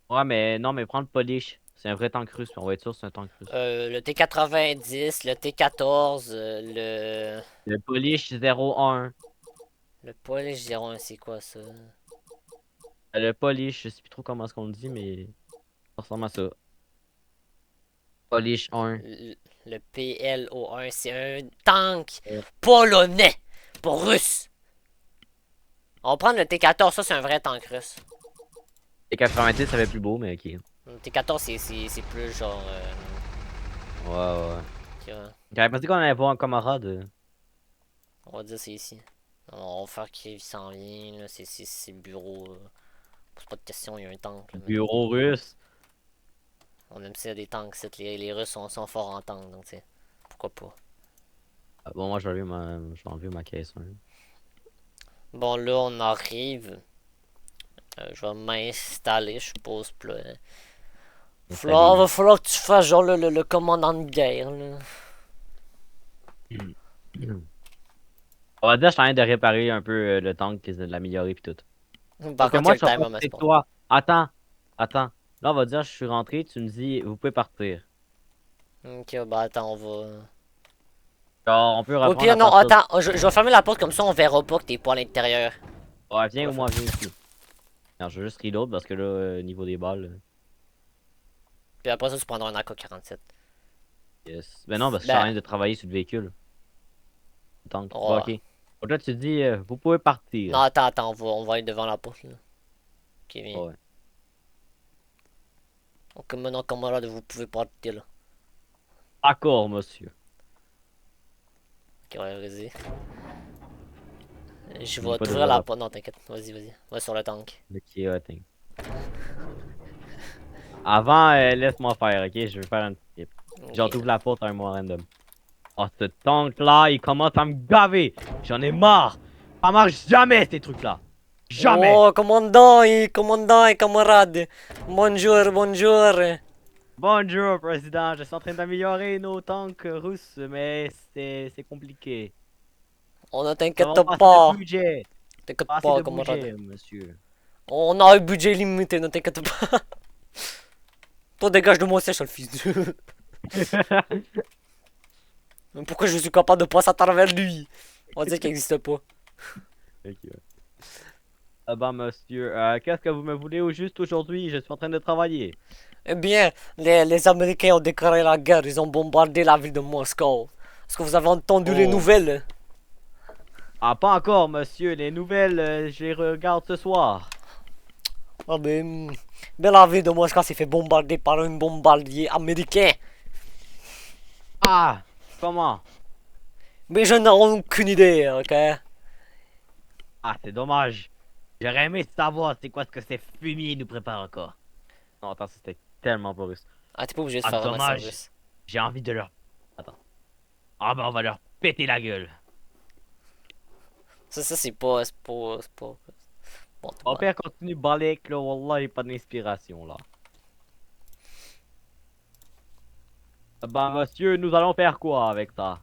Ouais, mais non, mais prends le polish. C'est un vrai tank russe, puis on va être sûr que c'est un tank russe. Le T90, le T14, Le polish 01. le Polish 01, c'est quoi ça? Le polish, je sais plus trop comment est-ce qu'on le dit, mais ça ressemble à ça. Polish 1. Le PLO1, c'est un tank Ouais. polonais, pas russe. On va prendre le T14, ça c'est un vrai tank russe. Et 90, ça fait plus beau, mais ok. Le T14, c'est plus genre. Ouais, ouais. Ok, ouais. J'avais pensé qu'on allait voir un camarade. On va dire c'est ici. On va faire qu'il s'en vient, là. C'est le bureau. Pose pas de questions, il y a un tank, là, mais Bureau russe. on aime ça des tanks, les Russes sont forts en tank, donc tu sais. Pourquoi pas. Ah, bon, moi, je vais enlever ma caisse. Hein. Bon, là, on arrive. Je vais m'installer, je suppose. Puis là, Installé. va falloir que tu fasses genre le commandant de guerre, là. On va dire, je suis en train de réparer un peu le tank, de l'améliorer puis tout. Par Sauf que contre, il y moi, a je le suis timer, pas mais côté c'est de bon. toi. Attends, attends. Là, on va dire, je suis rentré, tu me dis, vous pouvez partir. Ok, bah attends, on va. Genre, on peut Au reprendre pire, à non, partir. attends, je vais fermer la porte comme ça, on verra pas que t'es pas à l'intérieur. Ouais, On viens va ou faire- moi, viens ici. Non, je vais juste reload parce que là, niveau des balles. Puis après ça, tu prendras un AK-47. Yes. Ben non, parce que je suis en Ben, train de travailler sur le véhicule. Le tank. Bon, ouais. ok. Donc là, tu dis, vous pouvez partir. Non, attends, on va aller devant la porte, là. Ok, viens. Ouais. Ok, maintenant, camarade, vous pouvez partir, là. D'accord, monsieur. Ok, ouais, vas-y. Je N'oublie vais pas t'ouvrir d'ouvrir la la porte. Non, t'inquiète, vas-y. Va sur le tank. Ok, ouais, avant, laisse-moi faire, ok? Je vais faire un petit tip. Genre, Ok. t'ouvres la porte à un moment random. Oh, ce tank-là, il commence à me gaver. J'en ai marre. Ça marche jamais, ces trucs-là. Jamais. Oh, commandant et camarade. Bonjour, bonjour. Bonjour, président. Je suis en train d'améliorer nos tanks russes, mais c'est compliqué. On ne Nous t'inquiète avons pas assez de pas. budget. T'inquiète Pas assez pas, de camarade. budget, monsieur. On a un budget limité, ne t'inquiète pas. Toi, dégage de mon siège, sale fils de... Pourquoi je suis capable de passer à travers lui? On va dire qu'il n'existe pas. Ok, ouais. Ah bah, monsieur, qu'est-ce que vous me voulez au juste aujourd'hui? Je suis en train de travailler. Eh bien, les Américains ont déclaré la guerre. Ils ont bombardé la ville de Moscou. Est-ce que vous avez entendu les Oh. nouvelles? Ah, pas encore, monsieur. Les nouvelles, je les regarde ce soir. Ah ben, la ville de Moscou s'est fait bombarder par un bombardier américain. Ah, comment? Mais je n'ai aucune idée, ok? Ah, c'est dommage. J'aurais aimé savoir c'est quoi ce que ces fumiers nous préparent encore. Non, attends, c'était tellement pas russe. Ah, t'es pas obligé de Ah, faire un dommage. service. J'ai envie de leur... Attends. Ah, bah, on va leur péter la gueule. Ça c'est pas... Bon, tout Mon bon. père continue balèque, là. Wallah, il pas d'inspiration, là. Ah, bah, monsieur, nous allons faire quoi avec ça?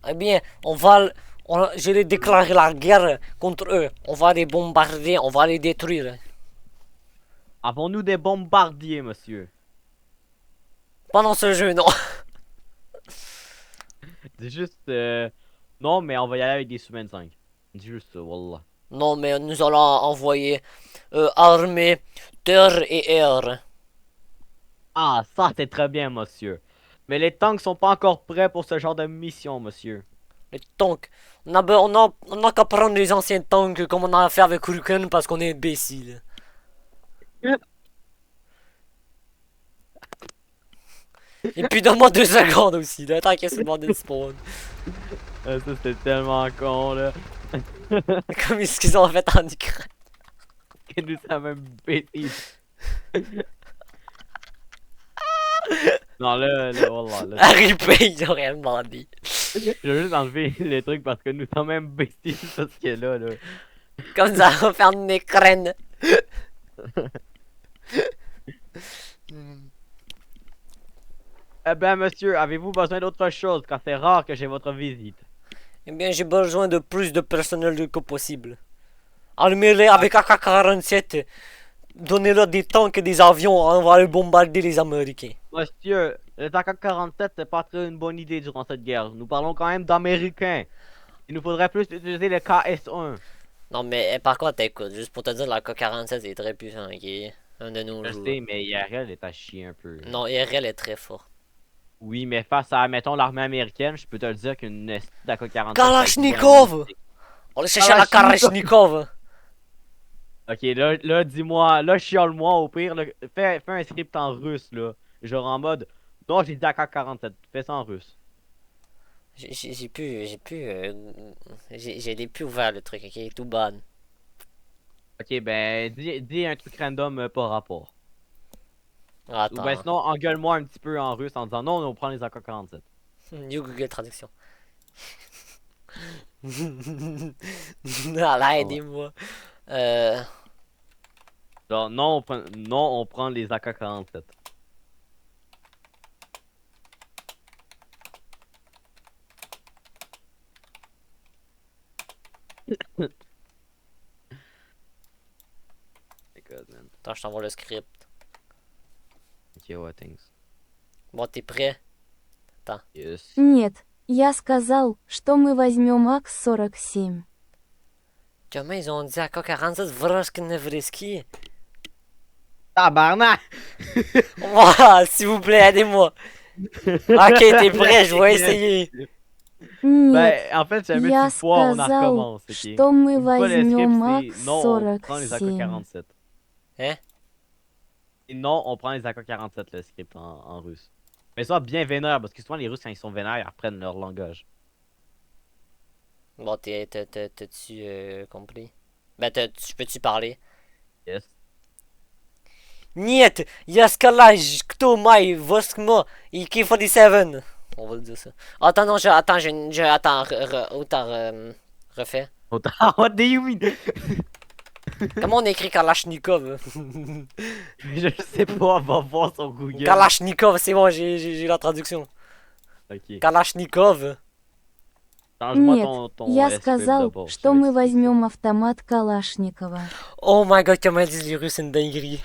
Eh bien, je vais déclarer la guerre contre eux. On va les bombarder, on va les détruire. Avons-nous des bombardiers, monsieur? Pendant ce jeu, non. C'est juste... Non, mais on va y aller avec des sous-25. C'est juste ça, wallah. Non, mais nous allons envoyer armée, terre et air. Ah, ça, c'est très bien, monsieur. Mais les tanks sont pas encore prêts pour ce genre de mission, monsieur. Les tanks. On a qu'à prendre les anciens tanks comme on a fait avec Hurricane parce qu'on est imbécile. Et puis donne-moi 2 secondes aussi, le temps qu'il se demande de spawn. Ça, c'était tellement con, là. Comme ce qu'ils ont fait en Ukraine. Que nous sommes même bêtises. Non, là, wallah, là. Arrivé, ils ont rien demandé. Je vais juste enlever les trucs parce que nous sommes même bêtises sur ce qui est là, là. Comme ça va faire une Ukraine. Eh ben, monsieur, avez-vous besoin d'autre chose? Car c'est rare que j'ai votre visite. Eh bien, j'ai besoin de plus de personnel que possible. Armez-les avec AK-47. Donnez-leur des tanks et des avions. On va aller bombarder les Américains. Monsieur, les AK-47, c'est pas très une bonne idée durant cette guerre. Nous parlons quand même d'Américains. Il nous faudrait plus utiliser les KS-1. Non, mais par contre, écoute, juste pour te dire, la AK-47 est très puissant, ok? Un de nos Je jours. sais, mais IRL est à chier un peu. Non, IRL est très fort. Oui, mais face à, mettons, l'armée américaine, je peux te le dire qu'une AK-47... Kalachnikov! On va chercher la Kalachnikov! Ok, là dis-moi, là, chiale-moi au pire. Là, fais un script en russe, là. Genre en mode, non, j'ai dit AK-47. Fais ça en russe. J'ai plus ouvert le truc, ok? Tout ban. Ok, ben, dis un truc random par rapport. Ou ben Attends. sinon, engueule-moi un petit peu en russe en disant non, on prend les AK-47. New Google Traduction. Allez, aidez-moi. Genre, non, on prend les AK-47. God, man. Attends, je t'envoie le script. Ok, ouais, thanks. Bon, t'es prêt? Yes. Нет, я сказал, что мы возьмем АК-47. Comment ils ont dit AK-47 Vrosknevriski? Tabarnak! Wow, s'il vous plaît, aidez-moi. Ok, t'es prêt, je vais essayer. Нет, Ben, en fait, jamais я tu fois, on en сказал, recommence, ok? что мы Une fois, le возьмем script, c'est non, on prend les АК-47. AK-47. Hein? Et non, on prend les AK-47, le script en russe. Mais ça, bien vénère, parce que souvent, les Russes, quand ils sont vénères, ils reprennent leur langage. Bon, t'as-tu compris? Ben, peux-tu parler? Yes. Нет, я сказал, кто мой восьмо и K47. On va le dire ça. Attends, non, attends, refais. What do you mean? Comment on écrit Kalachnikov? Je sais pas, on va voir sur Google. Kalachnikov, c'est bon, j'ai la traduction. Ok. Kalachnikov. Change-moi Нет, ton я script сказал, d'abord, что je мы vais возьмем автомат Калашникова. Oh my god, comment ils disent les Russes, c'est une dinguerie.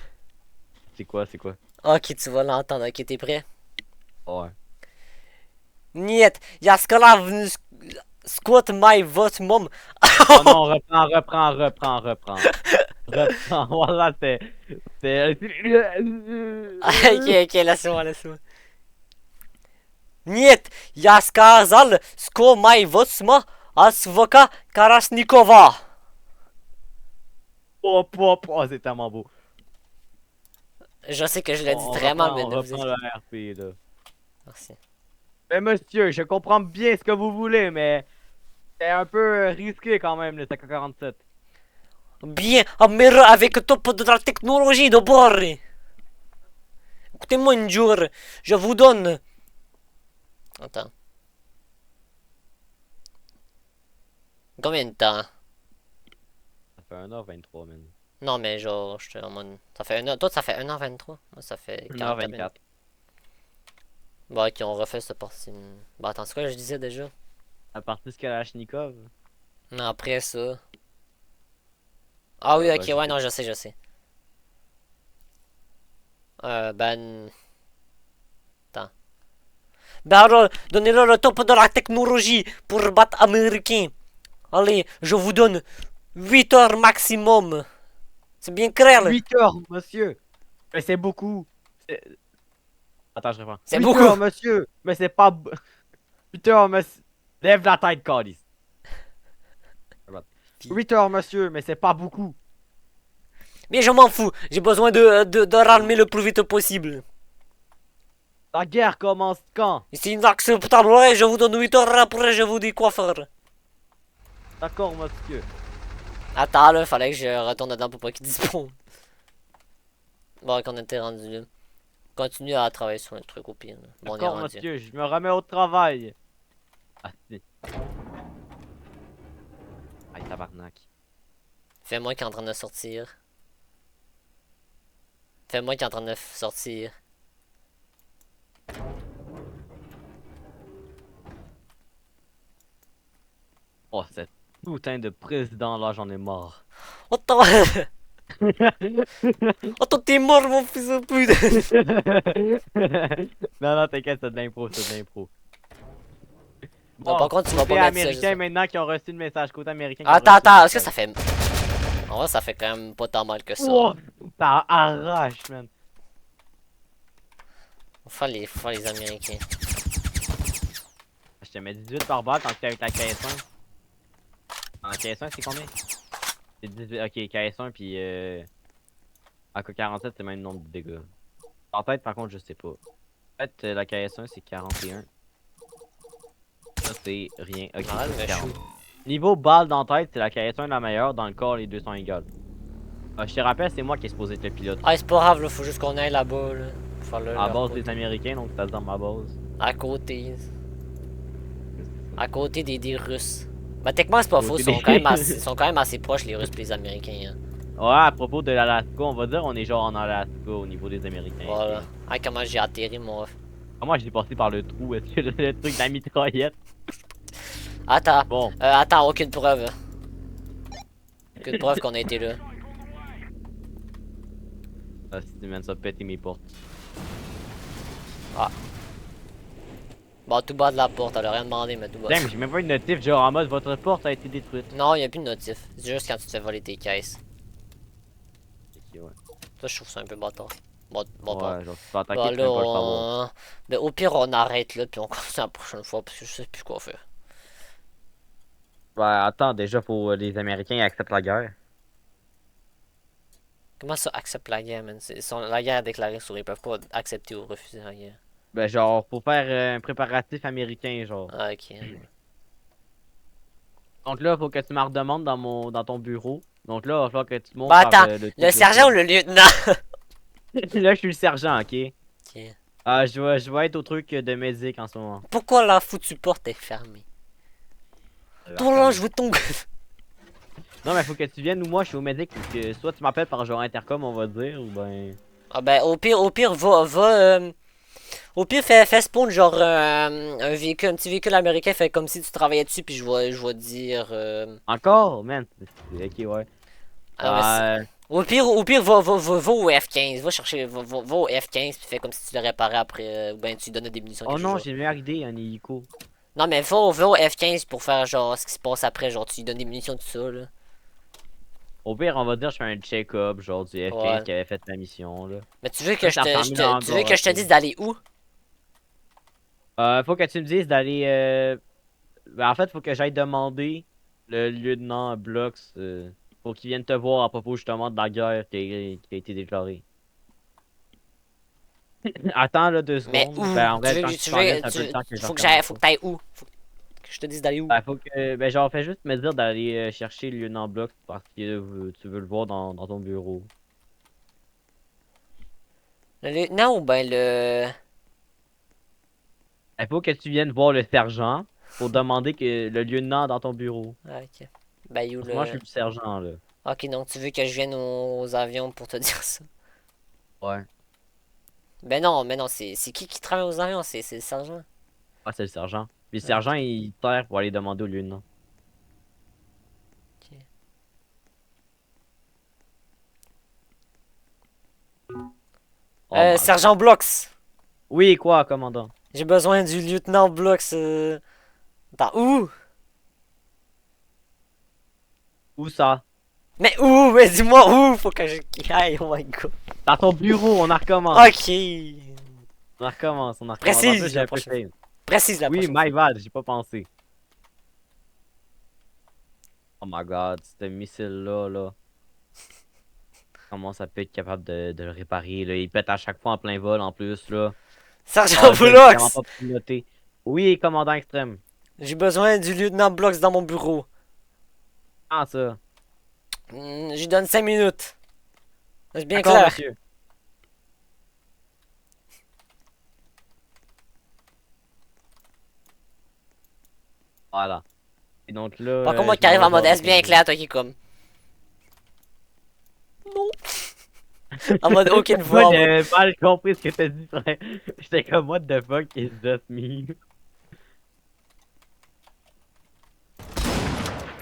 C'est quoi, c'est quoi? Ok, tu vas l'entendre, ok, t'es prêt? Ouais. Нет, я сказал, скот мой восьмом. Oh non, reprends. Reprends, voilà, c'est... Ok, laisse-moi. Нет, я сказал, что мой восьма Asvoka Karasnikova. Oh, c'est tellement beau. Je sais que je l'ai dit On vraiment, mais reprend, ne on vous reprend inquiétez. le RP, là. Merci. Mais monsieur, je comprends bien ce que vous voulez, mais c'est un peu risqué quand même, le AK-47. Bien, Amira avec le top de la technologie de bord. Écoutez-moi un jour, je vous donne. Attends. Combien de temps? Ça fait 1h23, man. Non, mais genre, je te en mode. Ça fait 1h. Toi, ça fait 1h23. Moi, ça fait 40 minutes. 1h24. Bon, ok, on refait cette partie. Bon, attends, c'est quoi que je disais déjà? À partir de Kalachnikov. Non, après ça. Ah oui, Ah, ok, bah, ouais, non, je sais. Ben. Attends. Ben alors, donnez-leur le top de la technologie pour battre américain. Allez, je vous donne 8 heures maximum. C'est bien clair, là? 8 heures, monsieur! Mais c'est beaucoup! Attends, je reprends. C'est 8 beaucoup. heures, monsieur! Mais c'est pas... 8 heures, monsieur! Lève la tête, Calice! 8 heures, monsieur, mais c'est pas beaucoup! Mais je m'en fous. J'ai besoin de ralmer le plus vite possible. La guerre commence quand? Ici inacceptable, ouais, je vous donne 8 heures après, je vous dis quoi faire. D'accord, monsieur. Attends, là, fallait que je retourne dedans pour pas qu'il dispose. Bon, qu'on était rendu là. Continue à travailler sur le truc au pire. Là. Bon, on est D'accord, rendu. monsieur, je me remets au travail. Ah, si. Aïe, tabarnak. Fais-moi qui est en train de sortir. Fais-moi qui est en train de sortir. Oh, cette putain de président là, j'en ai marre. Oh, oh, toi, t'es mort, mon fils de pute! Non, non, t'inquiète, c'est de l'impro, c'est de l'impro. Non, par contre, tu vas Côté pas mettre ça, américain juste. maintenant qui ont reçu le message. Côté américain qui ont Attends, reçu le attends, est-ce que message. ça fait. En vrai, ça fait quand même pas tant mal que ça. Oh, ça arrache, man. Faut faire les Américains. Je te mets 18 par balle tant que t'es avec la KS1. En KS1, c'est combien? C'est 18. Ok, KS1 puis AK-47, c'est le même nombre de dégâts. En tête, par contre, je sais pas. En fait, la KS1, c'est 41. Ça, c'est rien. Ok, Ah, ça, c'est mais 40. chou. Niveau balle dans la tête, c'est la KS1 la meilleure. Dans le corps, les deux sont égales. Je te rappelle, c'est moi qui ai supposé être le pilote. Ah, c'est pas grave, là, faut juste qu'on aille là-bas, là. Faut faire là, À la leur base côté. des Américains, donc ça dans ma base. À côté. À côté des Russes. Bah, techniquement, c'est pas faux, Côté ils sont, des- ils sont quand même assez proches, les Russes et les Américains. Hein. Ouais, à propos de l'Alaska, on va dire on est genre en Alaska au niveau des Américains. Voilà. ok. Ah, comment j'ai atterri, mon. Ah, moi, j'ai passé par le trou. Est-ce que le truc de la mitraillette? Attends, Bon, attends, aucune preuve. Aucune preuve qu'on a été là. ah, si tu mènes ça péter mes portes. Bon, tout bas de la porte, elle a rien demandé, mais tout bas. Damn, j'ai même pas une notif genre en mode votre porte a été détruite. Non, y a plus de notif. C'est juste quand tu te fais voler tes caisses. Ok, ouais. Ça, je trouve ça un peu bâtard. Bon, Ouais, genre, tu peux attaquer, bah tu là, peux même pas le savoir. ben, au pire, on arrête là, puis on continue la prochaine fois, parce que je sais plus quoi faire. Ouais, attends, déjà, faut les Américains acceptent la guerre. Comment ça accepte la guerre, man? La guerre est déclarée sur, ils peuvent pas accepter ou refuser la guerre. Ben, genre, faut faire un préparatif américain, genre. Ah, ok. Donc là, faut que tu me redemandes dans ton bureau. Donc là, il va falloir que tu montes Bah, par attends, le le truc sergent ou de le lieutenant? Là, je suis le sergent, ok? Ok. Ah, je vais être au truc de médic en ce moment. Pourquoi la foutue porte est fermée? Toi là, je veux ton. Non, mais faut que tu viennes ou moi, je suis au médic. Ou que soit tu m'appelles par genre intercom, on va dire, ou ben. Ah, ben, au pire, au pire, fais spawn genre un véhicule, un petit véhicule américain, fait comme si tu travaillais dessus, puis je vais dire. Encore? Man, ok, ouais. Ah, mais au pire, va au F15, va chercher, va au F15, puis fais comme si tu le réparais après, ou ben tu lui donnais des munitions. Oh quelque non, chose. j'ai une meilleure idée, un hélico. Non, mais va au F15 pour faire genre ce qui se passe après, genre tu lui donnes des munitions, tout ça, là. Au pire, on va dire, je fais un check-up, genre du F15 Ouais. qui avait fait la mission, là. Mais tu veux que Ça ferme le tu veux hangar que je te après. dise d'aller où? Faut que tu me dises d'aller. Ben, en fait, faut que j'aille demander le lieutenant Blox pour qu'il vienne te voir à propos justement de la guerre qui a été déclarée. Attends là 2 secondes. Mais où? Ben, en Tu vrai, le veux, temps que tu t'en viennes, c'est un peu le temps que je recommence. faut que t'ailles où? Faut que je te dise d'aller où? Ben, faut que. Ben, genre, fais juste me dire d'aller chercher le lieutenant Blox parce que tu veux le voir dans ton bureau. Le lieutenant ou ben le. Il faut que tu viennes voir le sergent pour demander que le lieutenant dans ton bureau. Ah, ok. Ben, où Parce que moi, je le. suis le sergent, là. Ok, donc tu veux que je vienne aux avions pour te dire ça? Ouais. Ben non, c'est qui travaille aux avions? C'est le sergent. Ah, c'est le sergent. Puis le Ah, sergent, il terre pour aller demander au lieutenant. ok. Oh my Sergent Blox! Oui, quoi, commandant? J'ai besoin du lieutenant Blox. Attends, où? Où ça? Mais où? Mais dis-moi où? Faut que je. Aïe, oh my god. Dans ton bureau, on en recommence. Ok. On en recommence, on en recommence. Précise, En plus, j'ai la un peu prochaine fail. Précise la Oui, prochaine. my bad, j'ai pas pensé. Oh my god, ce missile-là, là. Comment ça peut être capable de le réparer, là? Il pète à chaque fois en plein vol, en plus, là. Sergent Ah, je l'ai vraiment Boulox! pas piloté. Oui, commandant extrême. J'ai besoin du lieutenant Blox dans mon bureau. Ah, ça. J'y donne 5 minutes. C'est bien D'accord, clair. monsieur. Voilà. Et donc là. Par contre, moi je qui arrive m'en en vais mode genre S bien clair, toi qui est comme. Non. En mode aucune voix. Moi, En mode... j'avais mal compris ce que t'as dit, frère. J'étais comme, what the fuck is just me?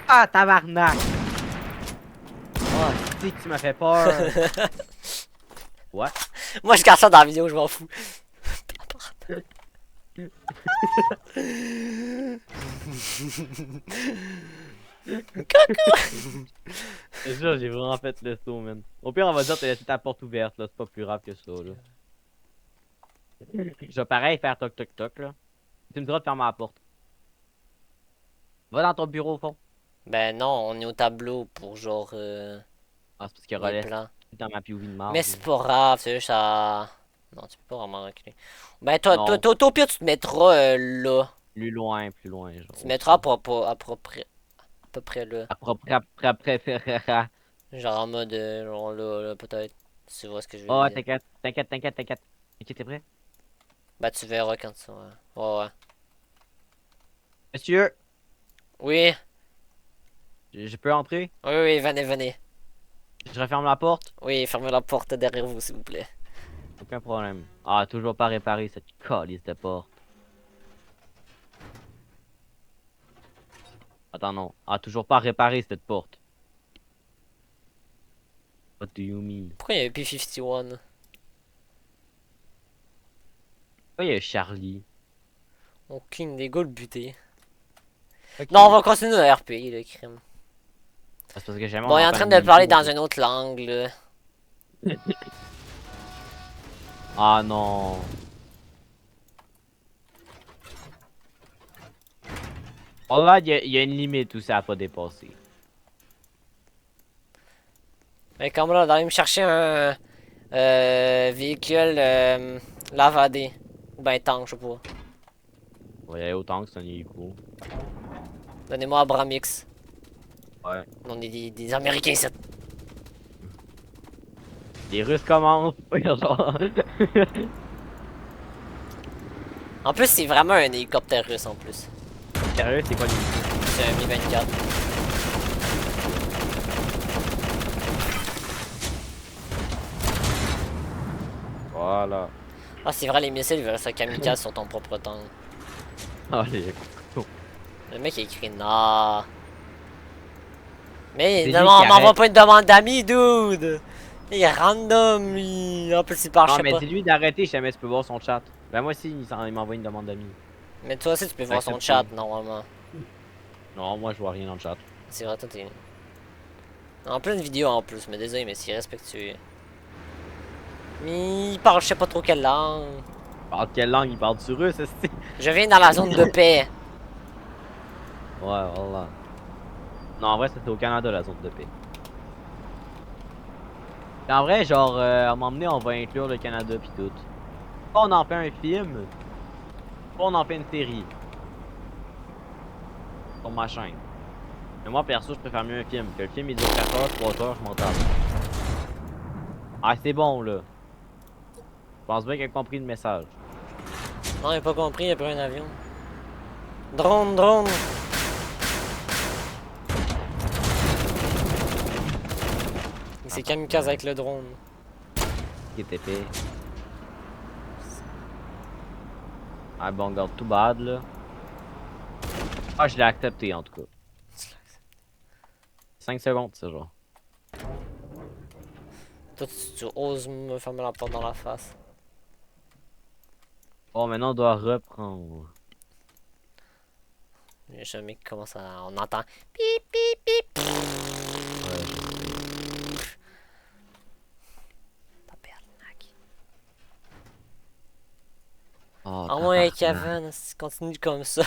Ah, tabarnak! Oh, si tu m'as fait peur! What? Moi je garde ça dans la vidéo, je m'en fous. C'est sûr, j'ai vraiment fait le saut, man. Au pire, on va dire que t'as laissé ta porte ouverte, là. C'est pas plus grave que ça, là. Je vais pareil faire toc toc toc, là. Tu me diras de fermer la porte. Va dans ton bureau, au fond. Ben non, on est au tableau pour genre Ah, c'est parce qu'il les relève plans. dans ma POV de marde. Mais c'est pas grave, c'est juste ça. Non, tu peux pas vraiment reculer. Ben toi, Non. au pire, tu te mettras là. Plus loin, genre. Tu te mettras à peu près là. Après. Genre en mode, genre là, peut-être. Tu vois ce que je veux Oh, dire. t'inquiète. Ok, t'es prêt? Ben tu verras quand ça. Ouais, ouais. Monsieur, Oui, je peux entrer? oui, oui, venez. Je referme la porte? Oui, fermez la porte derrière vous, s'il vous plaît. Aucun problème. Ah, toujours pas réparé cette calice de porte. Attends, non. Ah, toujours pas réparé cette porte. What do you mean? Pourquoi il y a P51? Pourquoi il y a Charlie? Aucune idée, go le buter. Ok. Non, on va continuer le RP, le crime. Ah, c'est parce que jamais Bon, il est en train de parler dans une autre langue, là. Ah non. Oh là, il y a une limite où ça a pas dépassé. Mais comme là, d'aller me chercher un véhicule lavadé. Ou ben tank, je sais pas. Ouais, autant que c'est un hélico. Donnez-moi Abramix. Ouais. On est des Américains, ça. Les Russes commencent. Genre. En plus, c'est vraiment un hélicoptère russe en plus. Sérieux, c'est quoi l'hélico? C'est un Mi-24. Voilà. Ah, c'est vrai, les missiles versus kamikaze sont ton propre tank. Ah, les... Le mec a écrit nah. Mais C'est non, lui on qui m'envoie arrête. pas une demande d'amis, dude! Il est random, lui. En plus, il part, je Non, sais mais pas. dis-lui d'arrêter, jamais tu peux voir son chat. Ben moi aussi, il m'envoie une demande d'amis. Mais toi aussi, tu peux voir son Accepté. chat, normalement. Non, moi je vois rien dans le chat. C'est vrai, toi, t'es. En pleine vidéo en plus, mais désolé, mais c'est respectueux. Mais il parle, je sais pas trop quelle langue. Il parle quelle langue? Il parle du russe, c'est. Je viens dans la zone de paix. Ouais, voilà. Non, en vrai, c'était au Canada, la zone de paix. Et en vrai, genre, à un moment donné, on va inclure le Canada pis tout. Pas on en fait un film, pas on en fait une série. Sur ma chaîne. Mais moi, perso, je préfère mieux un film. Que le film, il dure 4 heures, 3 heures, je m'en tape. Ah, c'est bon, là. Je pense bien qu'il a compris le message. Non, il a pas compris, il a pris un avion. Drone. Il s'est kamikaze avec le drone. Qui était fait. Ah, bon, regarde, tout bad, là. Ah, je l'ai accepté, en tout cas. 5 secondes, c'est genre. Toi, tu oses me fermer la porte dans la face. Oh, maintenant, on doit reprendre. J'ai jamais commence à. On entend. Pip, pip, pip. Ouais. Tabernacle. Oh, Ah ouais, tabarnak. Kevin, si tu continues comme ça.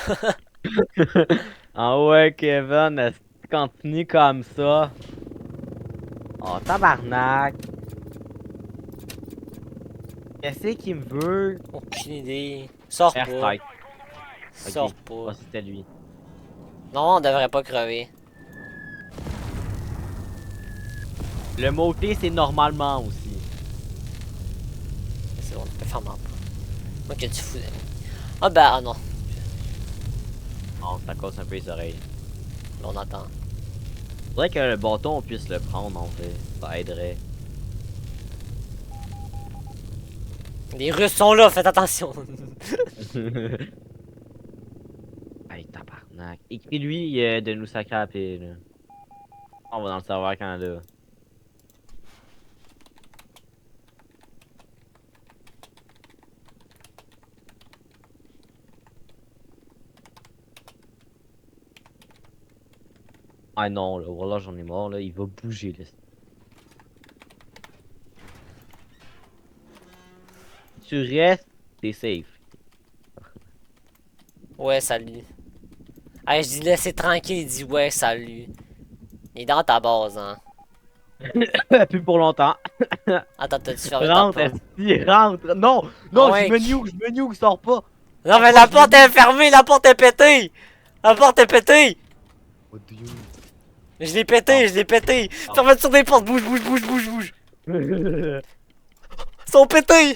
Ah ouais, Kevin, est-ce que tu continues comme ça? Oh, tabarnak. Qu'est-ce qu'il me veut? Aucune idée. Sors pas. Airstrike. Sors Ok. pas. Oh, c'était lui. Non, on devrait pas crever. Le mot-clé, c'est normalement aussi. C'est bon, on peut faire mal. Moi, que tu fous. Ah, bah, ah non. Oh, ça casse un peu les oreilles. On attend. Faudrait que le bâton, on puisse le prendre, en fait. Ça aiderait. Les Russes sont là, faites attention. Hey, tabarnak. Écris-lui de nous sacrer à la paix, là. On va dans le serveur Canada. Ah non, là, voilà, j'en ai marre, là. Il va bouger, là. Si tu restes, t'es safe. Ouais, salut. Hey, je dis laissez tranquille, il dit ouais, salut. Il est dans ta base, hein. Plus pour longtemps. Attends, t'as-tu fermé ta Rentre, porte? esti, rentre. Non, Ah non, ouais. je me nuke, sors pas. Non, mais la porte est fermée, la porte est pétée! La porte est pétée! What do you Je l'ai pété, je l'ai pété! Ah. Fermeture des portes, bouge, bouge, bouge, bouge, bouge! mean? Ils sont pétés!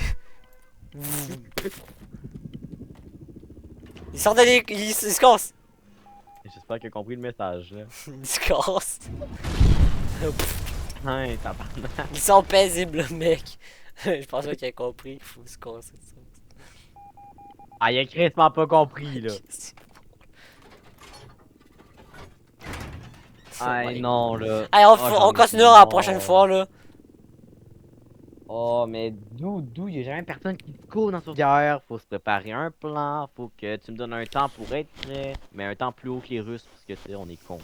Ils sortent des... Ils se cassent! J'espère qu'il a compris le message, là. Ils se cassent! Hein, tabarnak. Ils sont paisibles, le mec! Je pense pas qu'il a compris, il faut se casser ça. Ah, il a crissement pas compris, là. Ah, my non, là. Hey, Oh, j'en on ai continuera la prochaine marre. fois, là. Oh, mais d'où y a jamais personne qui te court dans cette guerre. Faut se préparer un plan. Faut que tu me donnes un temps pour être prêt. Mais un temps plus haut que les Russes, parce que tu sais, on est cons.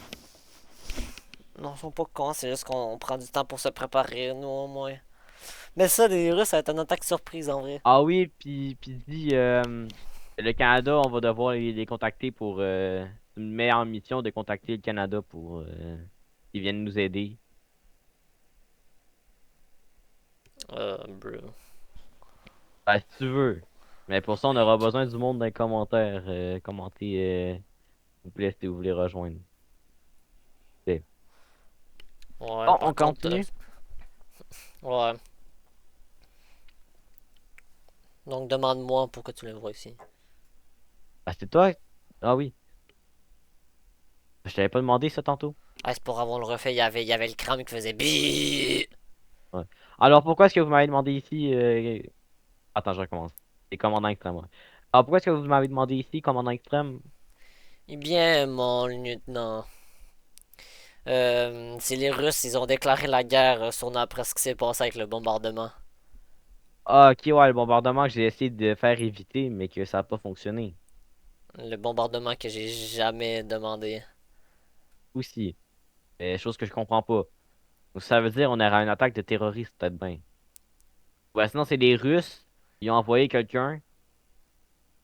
Non, ils sont pas cons, c'est juste qu'on prend du temps pour se préparer, nous, au moins. Mais ça, les Russes, ça va être une attaque surprise, en vrai. Ah oui, puis dis, le Canada, on va devoir les contacter pour une meilleure mission de contacter le Canada pour qu'ils viennent nous aider. Bro. Ben, si tu veux. Mais pour ça, on aura besoin du monde dans les commentaires. Commentez, s'il vous plaît, si vous voulez rejoindre. Ok. Ouais, Bon, par on contre... continue. ouais. Donc, demande-moi pourquoi tu le vois ici. Ah, c'est toi? Ah oui. Je t'avais pas demandé ça tantôt. Ah, c'est pour avoir le refait, il y avait le crâne qui faisait bi. Ouais. Alors, pourquoi est-ce que vous m'avez demandé ici... Attends, je recommence. C'est commandant extrême, ouais. Alors, pourquoi est-ce que vous m'avez demandé ici, commandant extrême? Eh bien, mon lieutenant. C'est les Russes, ils ont déclaré la guerre sur nous après ce qui s'est passé avec le bombardement. Ah, ok, ouais, le bombardement que j'ai essayé de faire éviter, mais que ça n'a pas fonctionné. Le bombardement que j'ai jamais demandé. Aussi. Chose que je comprends pas. Donc, ça veut dire on aura une attaque de terroristes, peut-être bien. Ouais, sinon, c'est les Russes. Ils ont envoyé quelqu'un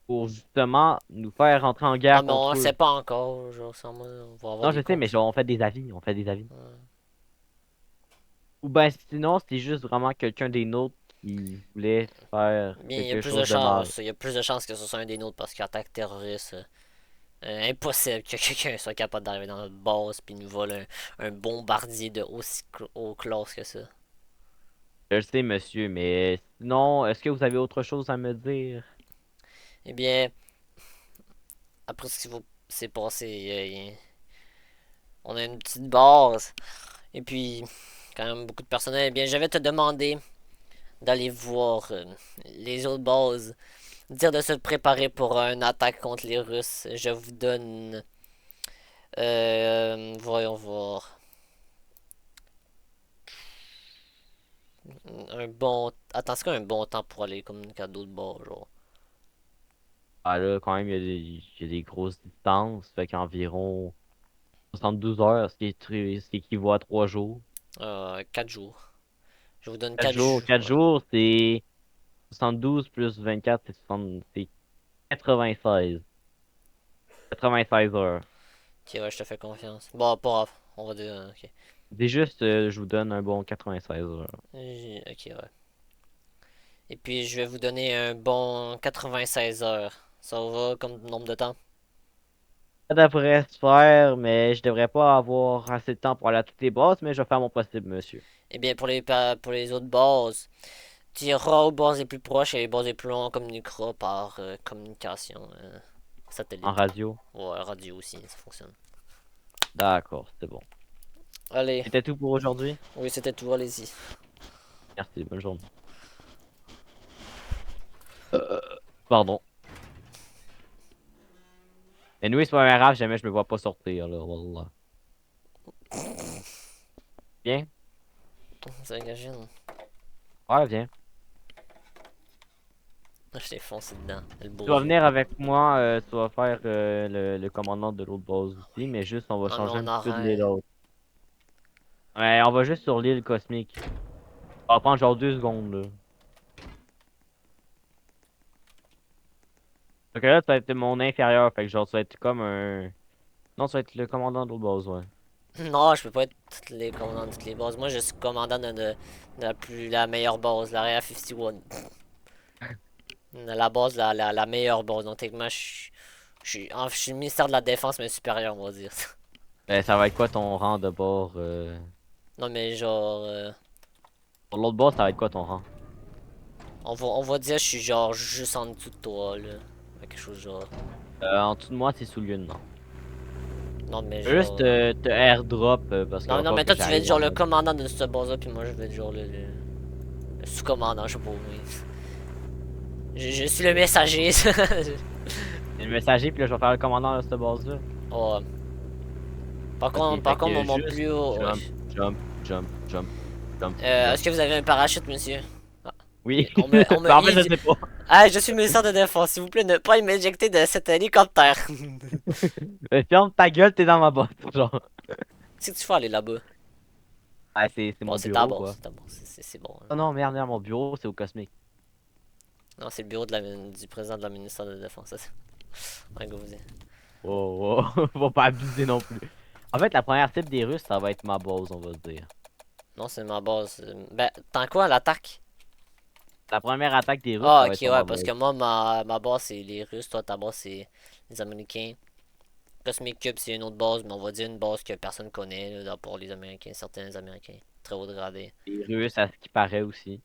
pour justement nous faire rentrer en Non, guerre mais on contre le eux. sait pas encore. Genre, sans moi, on va avoir Non, des je sais, mais comptes. genre, on fait des avis. On fait des avis. Ouais. Ou ben sinon, c'était juste vraiment quelqu'un des nôtres qui voulait faire Bien, il y a quelque plus de chose de mal. chances. Il y a plus de chances que ce soit un des nôtres parce qu'attaque terroriste. Impossible que quelqu'un soit capable d'arriver dans notre base puis nous vole un bombardier de aussi haut classe que ça. Je le sais, monsieur, mais sinon, est-ce que vous avez autre chose à me dire? Eh bien, après ce qui s'est passé, on a une petite base. Et puis, quand même beaucoup de personnel. Eh bien, je vais te demander d'aller voir les autres bases. Dire de se préparer pour une attaque contre les Russes. Je vous donne... voyons voir. Un bon... Attends, c'est quoi un bon temps pour aller communiquer à d'autres bords, genre? Ah là, quand même, il y a des grosses distances, fait qu'environ 72 heures, ce qui équivaut à 3 jours. 4 jours. Je vous donne 4 4 jours, jours. 4 jours, c'est 72 plus 24, c'est 96. 96 heures. Ok, ouais, je te fais confiance. Bon, pas grave. On va dire... ok. C'est juste, je vous donne un bon 96 heures. Ok, ouais. Et puis je vais vous donner un bon 96 heures. Ça va comme nombre de temps? Ça devrait se faire, mais je devrais pas avoir assez de temps pour aller à toutes les bases, mais je vais faire mon possible, monsieur. Eh bien, pour les autres bases, tu iras aux bases les plus proches et les bases les plus loin, on communiquera par communication En satellite. radio. Ouais, radio aussi, ça fonctionne. D'accord, c'est bon. Allez, C'était tout pour aujourd'hui. oui, c'était tout, allez-y. Merci, bonne journée. Pardon. Mais nous, c'est pas grave, jamais je me vois pas sortir, là, wallah. Viens. Ça imagine. Ouais, viens. Je t'ai foncé dedans, le Tu vas bourgeois. venir avec moi, tu vas faire le commandant de l'autre base aussi, mais juste, on va Non, mais changer on un petit peu de l'île arrête. l'autre. Ouais, on va juste sur l'île cosmique. Ça va prendre genre 2 secondes, là. Donc là, tu vas être mon inférieur, fait que genre, tu vas être comme un... Non, tu vas être le commandant de l'autre base, ouais. Non, je peux pas être toutes les commandants de toutes les bases. Moi, je suis commandant de la meilleure base, l'Area 51. La base, la meilleure base. Donc, techniquement, je suis le ministère de la Défense, mais supérieur, on va dire. Ça va être quoi ton rang de bord Non, mais genre, Pour l'autre base, ça va être quoi ton rang? on va dire, je suis genre juste en dessous de toi, là. Quelque chose genre. En dessous de moi, c'est sous le non. Non, mais Juste genre. te airdrop parce qu'il Non, va non, mais falloir que toi, tu vas être j'arrive genre en le bas. commandant de cette base-là, puis moi, je vais être genre le sous-commandant, je sais pas, oui. Je suis le messager. C'est le messager, puis là, je vais faire le commandant de cette base-là. Oh, Ok, fait par contre, que mon juste plus haut. Ouais. jump, jump, jump, jump, jump, Est-ce jump. que vous avez un parachute, monsieur? Ah, Oui. on me Ben, en fait, je dit. sais pas. Ah, je suis ministère de Défense. S'il vous plaît, ne pas m'éjecter de cet hélicoptère. Ferme ta gueule, t'es dans ma botte. Genre. Qu'est-ce que tu fais aller là-bas? Ah, c'est Bon, mon c'est ta bureau, base, quoi. c'est ta base. C'est bon, hein. Oh non, merde, merde, mon bureau, c'est au cosmique. Non, c'est le bureau du président de la ministère de la Défense. Ça, ouais, go, vas-y. Oh, oh, faut pas abuser non plus. En fait, la première cible des Russes, ça va être ma base, on va se dire. Non, c'est ma base. Ben, tant quoi, l'attaque? La première attaque des Russes, Ah, ça va ok, être sur ouais, ma parce base. que moi, ma base, c'est les Russes. Toi, ta base, c'est les Américains. Cosmic Cube, c'est une autre base, mais on va dire une base que personne connaît, là, pour les Américains, certains Américains. Très haut gradé. Les Russes, à ce qui paraît aussi.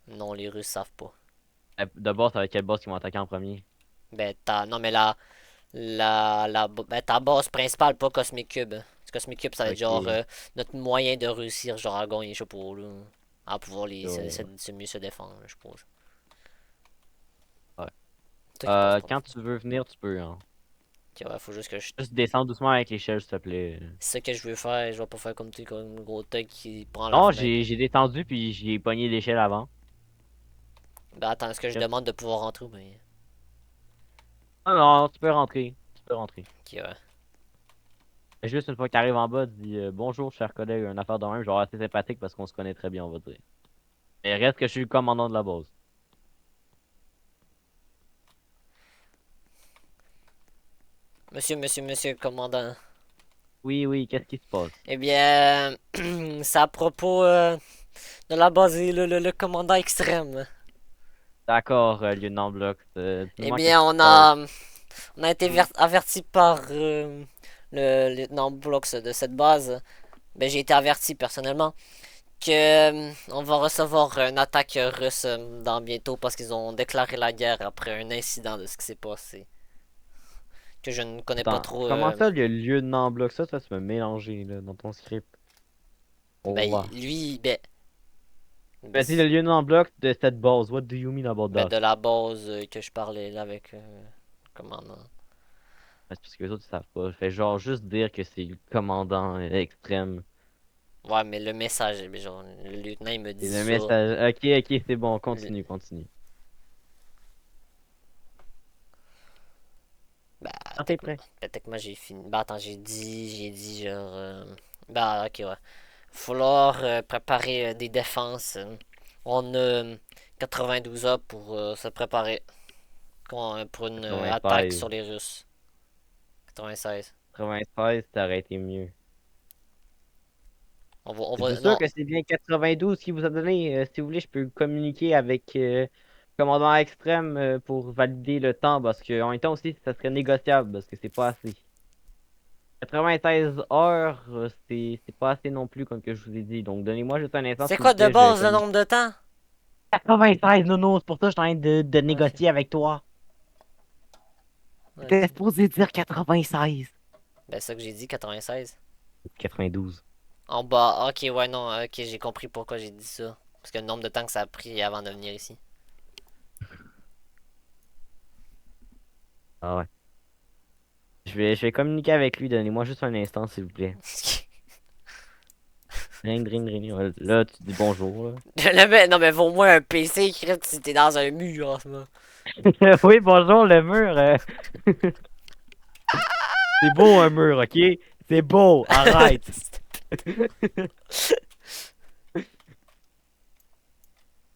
Non, les Russes savent pas. D'abord, ça va être quel boss qui vont attaquer en premier? Ben, non, mais ben, ta base principale, pas Cosmic Cube. Cosmic Cube, ça va être genre Ok. notre moyen de réussir, genre à gagner, je sais pas, là. À pouvoir Oh, mieux se défendre, je suppose. ouais. Toi qui passe pas. Quand tu veux venir, tu peux, hein. Ok, ouais, faut juste que je. Juste descends doucement avec l'échelle, s'il te plaît. C'est ça que je veux faire, je vais pas faire comme tu, comme un gros tug qui prend la Non, fenêtre. j'ai descendu puis j'ai pogné l'échelle avant. Ben, attends, est-ce que je Yep. demande de pouvoir rentrer ou ben. Non, non, tu peux rentrer. Tu peux rentrer. Ok, ouais. Mais juste une fois que t'arrives en bas, dis bonjour, cher collègue, une affaire de même, genre assez sympathique parce qu'on se connaît très bien, on va dire. Mais reste que je suis le commandant de la base. Monsieur, commandant. Oui, oui, qu'est-ce qui se passe? Eh bien, c'est à propos de la base et le commandant extrême. D'accord, lieutenant Blox, Eh dis-moi qu'est-ce bien, qui se passe. on a été averti par le lieutenant Blox de cette base. Ben, j'ai été averti personnellement que on va recevoir une attaque russe dans bientôt parce qu'ils ont déclaré la guerre après un incident de ce qui s'est passé. Que je ne connais pas Attends, trop. comment ça, le lieutenant Blox, ça, tu m'as mélangé, là, dans ton script. Ben, Oh là. lui, ben, Ben, c'est le lieutenant Blox de cette base, what do you mean about ben, that? de la base que je parlais là avec le commandant. Ben, c'est parce que les autres, ils savent pas. Fait genre juste dire que c'est le commandant extrême. Ouais, mais le message, mais genre, le lieutenant, il me dit Et le ça. message. Ok, ok, c'est bon, Le- continue, continue. Bah, Ah, t'es prêt? techniquement, j'ai fini. Bah, attends, j'ai dit, genre. Bah, ok, ouais. Falloir préparer des défenses. On a 92 heures pour se préparer pour une attaque 96. sur les Russes. 96. 96, ça aurait été mieux. On C'est va, sûr non. que c'est bien 92 qui vous a donné. Si vous voulez, je peux communiquer avec commandant extrême pour valider le temps parce qu'en même temps aussi, ça serait négociable parce que c'est pas assez. 96 heures, c'est pas assez non plus comme que je vous ai dit. Donc donnez-moi juste un instant, C'est s'il vous quoi de plaît, je vais base le communiquer. nombre de temps? 96, non, non, c'est pour ça que je suis en train de Ok, négocier avec toi. T'es ok. supposé dire 96. Ben, c'est ça que j'ai dit, 96. 92. En bas, ok, ouais, non, ok, j'ai compris pourquoi j'ai dit ça. Parce que le nombre de temps que ça a pris avant de venir ici. Ah ouais. Je vais communiquer avec lui, donnez-moi juste un instant, s'il vous plaît. Ring, ring, ring. Ouais, là, tu dis bonjour, là. Non, mais vaut moins un PC, crème, si t'es dans un mur en ce moment. Oui, bonjour, le mur. C'est beau, un mur, ok? C'est beau, arrête.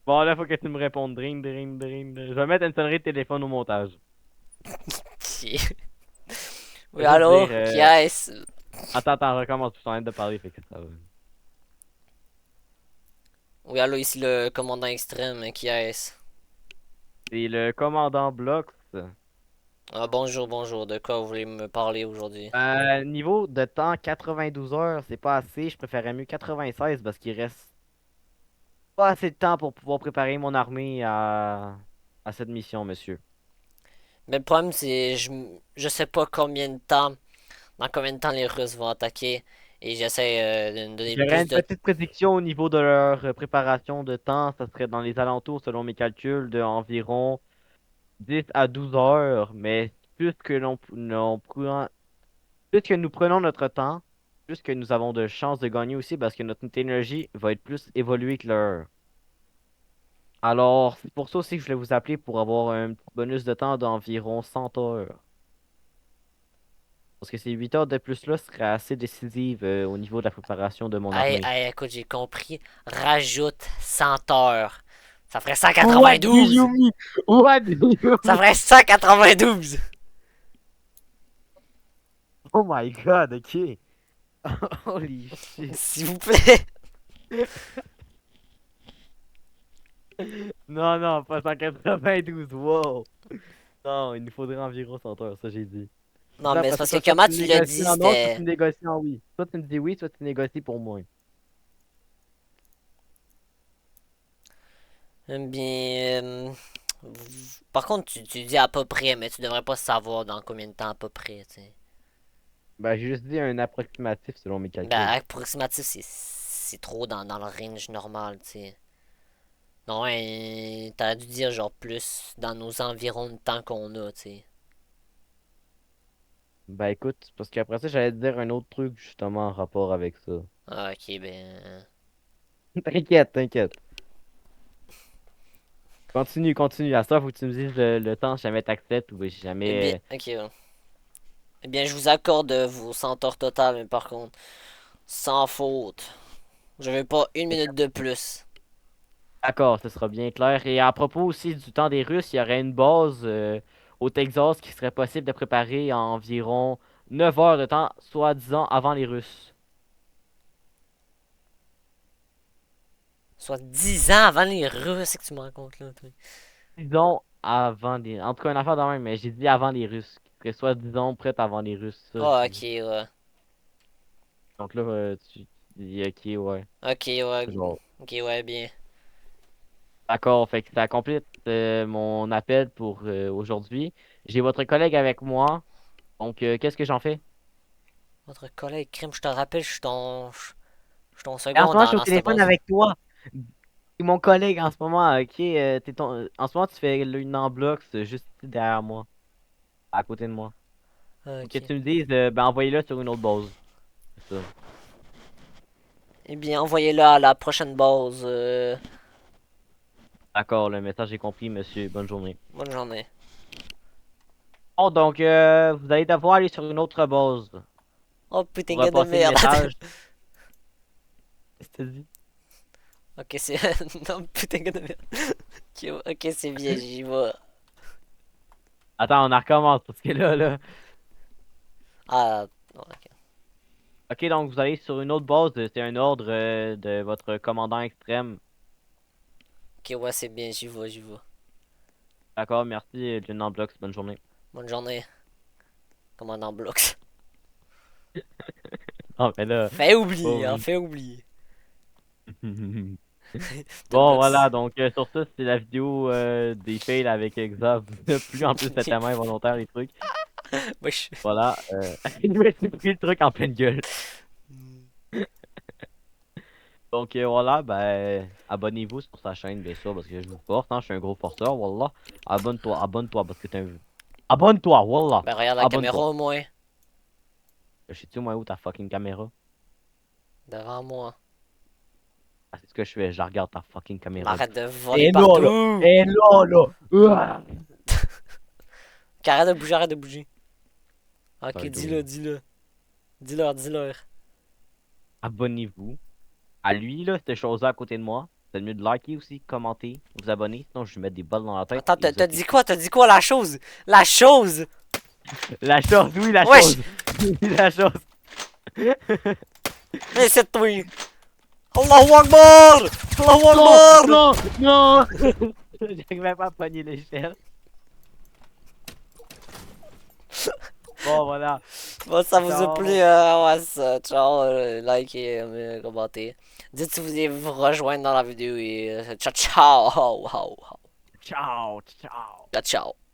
Bon, là, faut que tu me répondes. Dring, dring, dring, dring. Je vais mettre une sonnerie de téléphone au montage. Oui, Je vais juste allô? dire, Qui est-ce? attends, attends, recommence. Je suis en train de parler, fait que ça va. Oui, allô, ici le commandant extrême, qui est-ce? C'est le commandant Blox. Ah, bonjour, bonjour, de quoi vous voulez me parler aujourd'hui? Niveau de temps, 92 heures, c'est pas assez. Je préférerais mieux 96 parce qu'il reste pas assez de temps pour pouvoir préparer mon armée à cette mission, monsieur. Mais le problème, c'est, je sais pas combien de temps, dans combien de temps les Russes vont attaquer, et j'essaie de me donner J'aurais plus une de... petite prédiction au niveau de leur préparation de temps. Ça serait dans les alentours, selon mes calculs, de environ 10 à 12 heures. Mais plus que plus que nous prenons notre temps, plus que nous avons de chances de gagner aussi parce que notre technologie va être plus évoluée que leur. Alors, c'est pour ça aussi que je voulais vous appeler pour avoir un petit bonus de temps d'environ 100 heures. Parce que ces 8 heures de plus-là seraient assez décisives au niveau de la préparation de mon Hey, armée. hey, écoute, j'ai compris. Rajoute 100 heures. Ça ferait What do you 192. mean? What do you Ça mean? ferait 192. Oh my god, ok. Holy shit. S'il vous plaît. Non, non, pas 192, wow. Non, il nous faudrait environ 100 heures, ça j'ai dit. Non, Là, mais c'est après parce que ça, soit comment tu me tu l'as négocies dit, en non, soit tu c'était... me négocies en oui. Soit tu me dis oui, soit tu négocies pour moi. Bien... Par contre, tu dis à peu près, mais tu devrais pas savoir dans combien de temps à peu près, tu sais. Ben, j'ai juste dit un approximatif selon mes Ben, calculs. approximatif, c'est trop dans le range normal, tu sais. Non, hein, t'aurais dû dire genre plus dans nos environs de temps qu'on a, tu sais. Ben écoute, parce qu'après ça, j'allais te dire un autre truc justement en rapport avec ça. Ah, ok, ben... T'inquiète, t'inquiète. Continue, continue. À ça, faut que tu me dises le temps si jamais t'acceptes ou si Eh bien, jamais. ok, ouais. Eh bien, je vous accorde vos 100 heures totales, mais par contre, sans faute. Je veux pas une minute de plus. D'accord, ce sera bien clair. Et à propos aussi du temps des Russes, il y aurait une base au Texas qui serait possible de préparer en environ 9 heures de temps, soi-disant avant les Russes. Soit 10 ans avant les Russes, c'est que tu me racontes là, toi. Disons avant les. En tout cas, une affaire de même, mais j'ai dit avant les Russes. Qui serait soi-disant prête avant les Russes. Ça, Ah, j'ai ok, dit. ouais. Donc là, tu dis ok, ouais. Ok, ouais. Genre. Ok, ouais, bien. D'accord, fait que ça complète mon appel pour aujourd'hui. J'ai votre collègue avec moi. Donc, qu'est-ce que j'en fais? Votre collègue crime, je te rappelle, je suis ton Et en ce second moment, je suis au dans cette téléphone base. avec toi. C'est mon collègue en ce moment, ok? En ce moment, tu fais une en bloc, c'est juste ici derrière moi, à côté de moi. Faut que Ok. tu me dises, ben envoyez-le sur une autre base. C'est ça. Eh bien, envoyez-le à la prochaine base. D'accord, le message est compris, monsieur. Bonne journée. Bonne journée. Bon, donc, vous allez devoir aller sur une autre base Oh putain pour de repasser le merde. message. Qu'est-ce que t'as dit? Ok, c'est. Non, putain de merde. Ok, c'est bien, j'y vais. Attends, on en recommence parce que là. Ah, non, ok. Ok, donc vous allez sur une autre base, c'est un ordre de votre commandant extrême. Ok, ouais, c'est bien, j'y vais, j'y vais. D'accord, merci, lieutenant Blox, bonne journée. Bonne journée, commandant Blocks. Ah, mais là. Fais oublier, Oh. hein, fais oublier. De Bon, Blocks. voilà, donc sur ça, c'est la vidéo des fails avec Exa. Plus en plus, c'était tellement involontaire, les trucs. Wesh. Voilà. Je me suis pris le truc en pleine gueule. Donc voilà, ben, abonnez-vous sur sa chaîne, bien sûr, parce que je vous force, hein, je suis un gros forceur, wallah. Abonne-toi, parce que t'es un... Abonne-toi, wallah. Ben regarde la caméra Abonne-toi. au moins. Je sais-tu, moi, où ta fucking caméra? Devant moi. Ah, c'est ce que je fais, je regarde ta fucking caméra. M'arrête de voler Et là, là! partout. Et là, là! Ouah! Arrête de bouger, arrête de bouger. Ok, Pardon. dis-le, dis-le. Dis-leur, dis-leur. Abonnez-vous à lui, là, cette chose-là à côté de moi. C'est mieux de liker aussi, commenter, vous abonner, sinon je vais mettre des balles dans la tête. Attends, et vous t'as êtes dit quoi? T'as dit quoi, la chose? La chose! La chose, oui, la Wesh! chose! Oui, la chose! Mais c'est toi! Allahu Akbar! Allahu Akbar! Non! Non! J'arrivais pas à pogner l'échelle. Bon, voilà. Bon, ça vous a Ciao. plu, ouais, ça. Ciao, likez, commentez. Dites si vous voulez vous rejoindre dans la vidéo et ciao, ciao! Ciao, ciao. Ciao, ciao!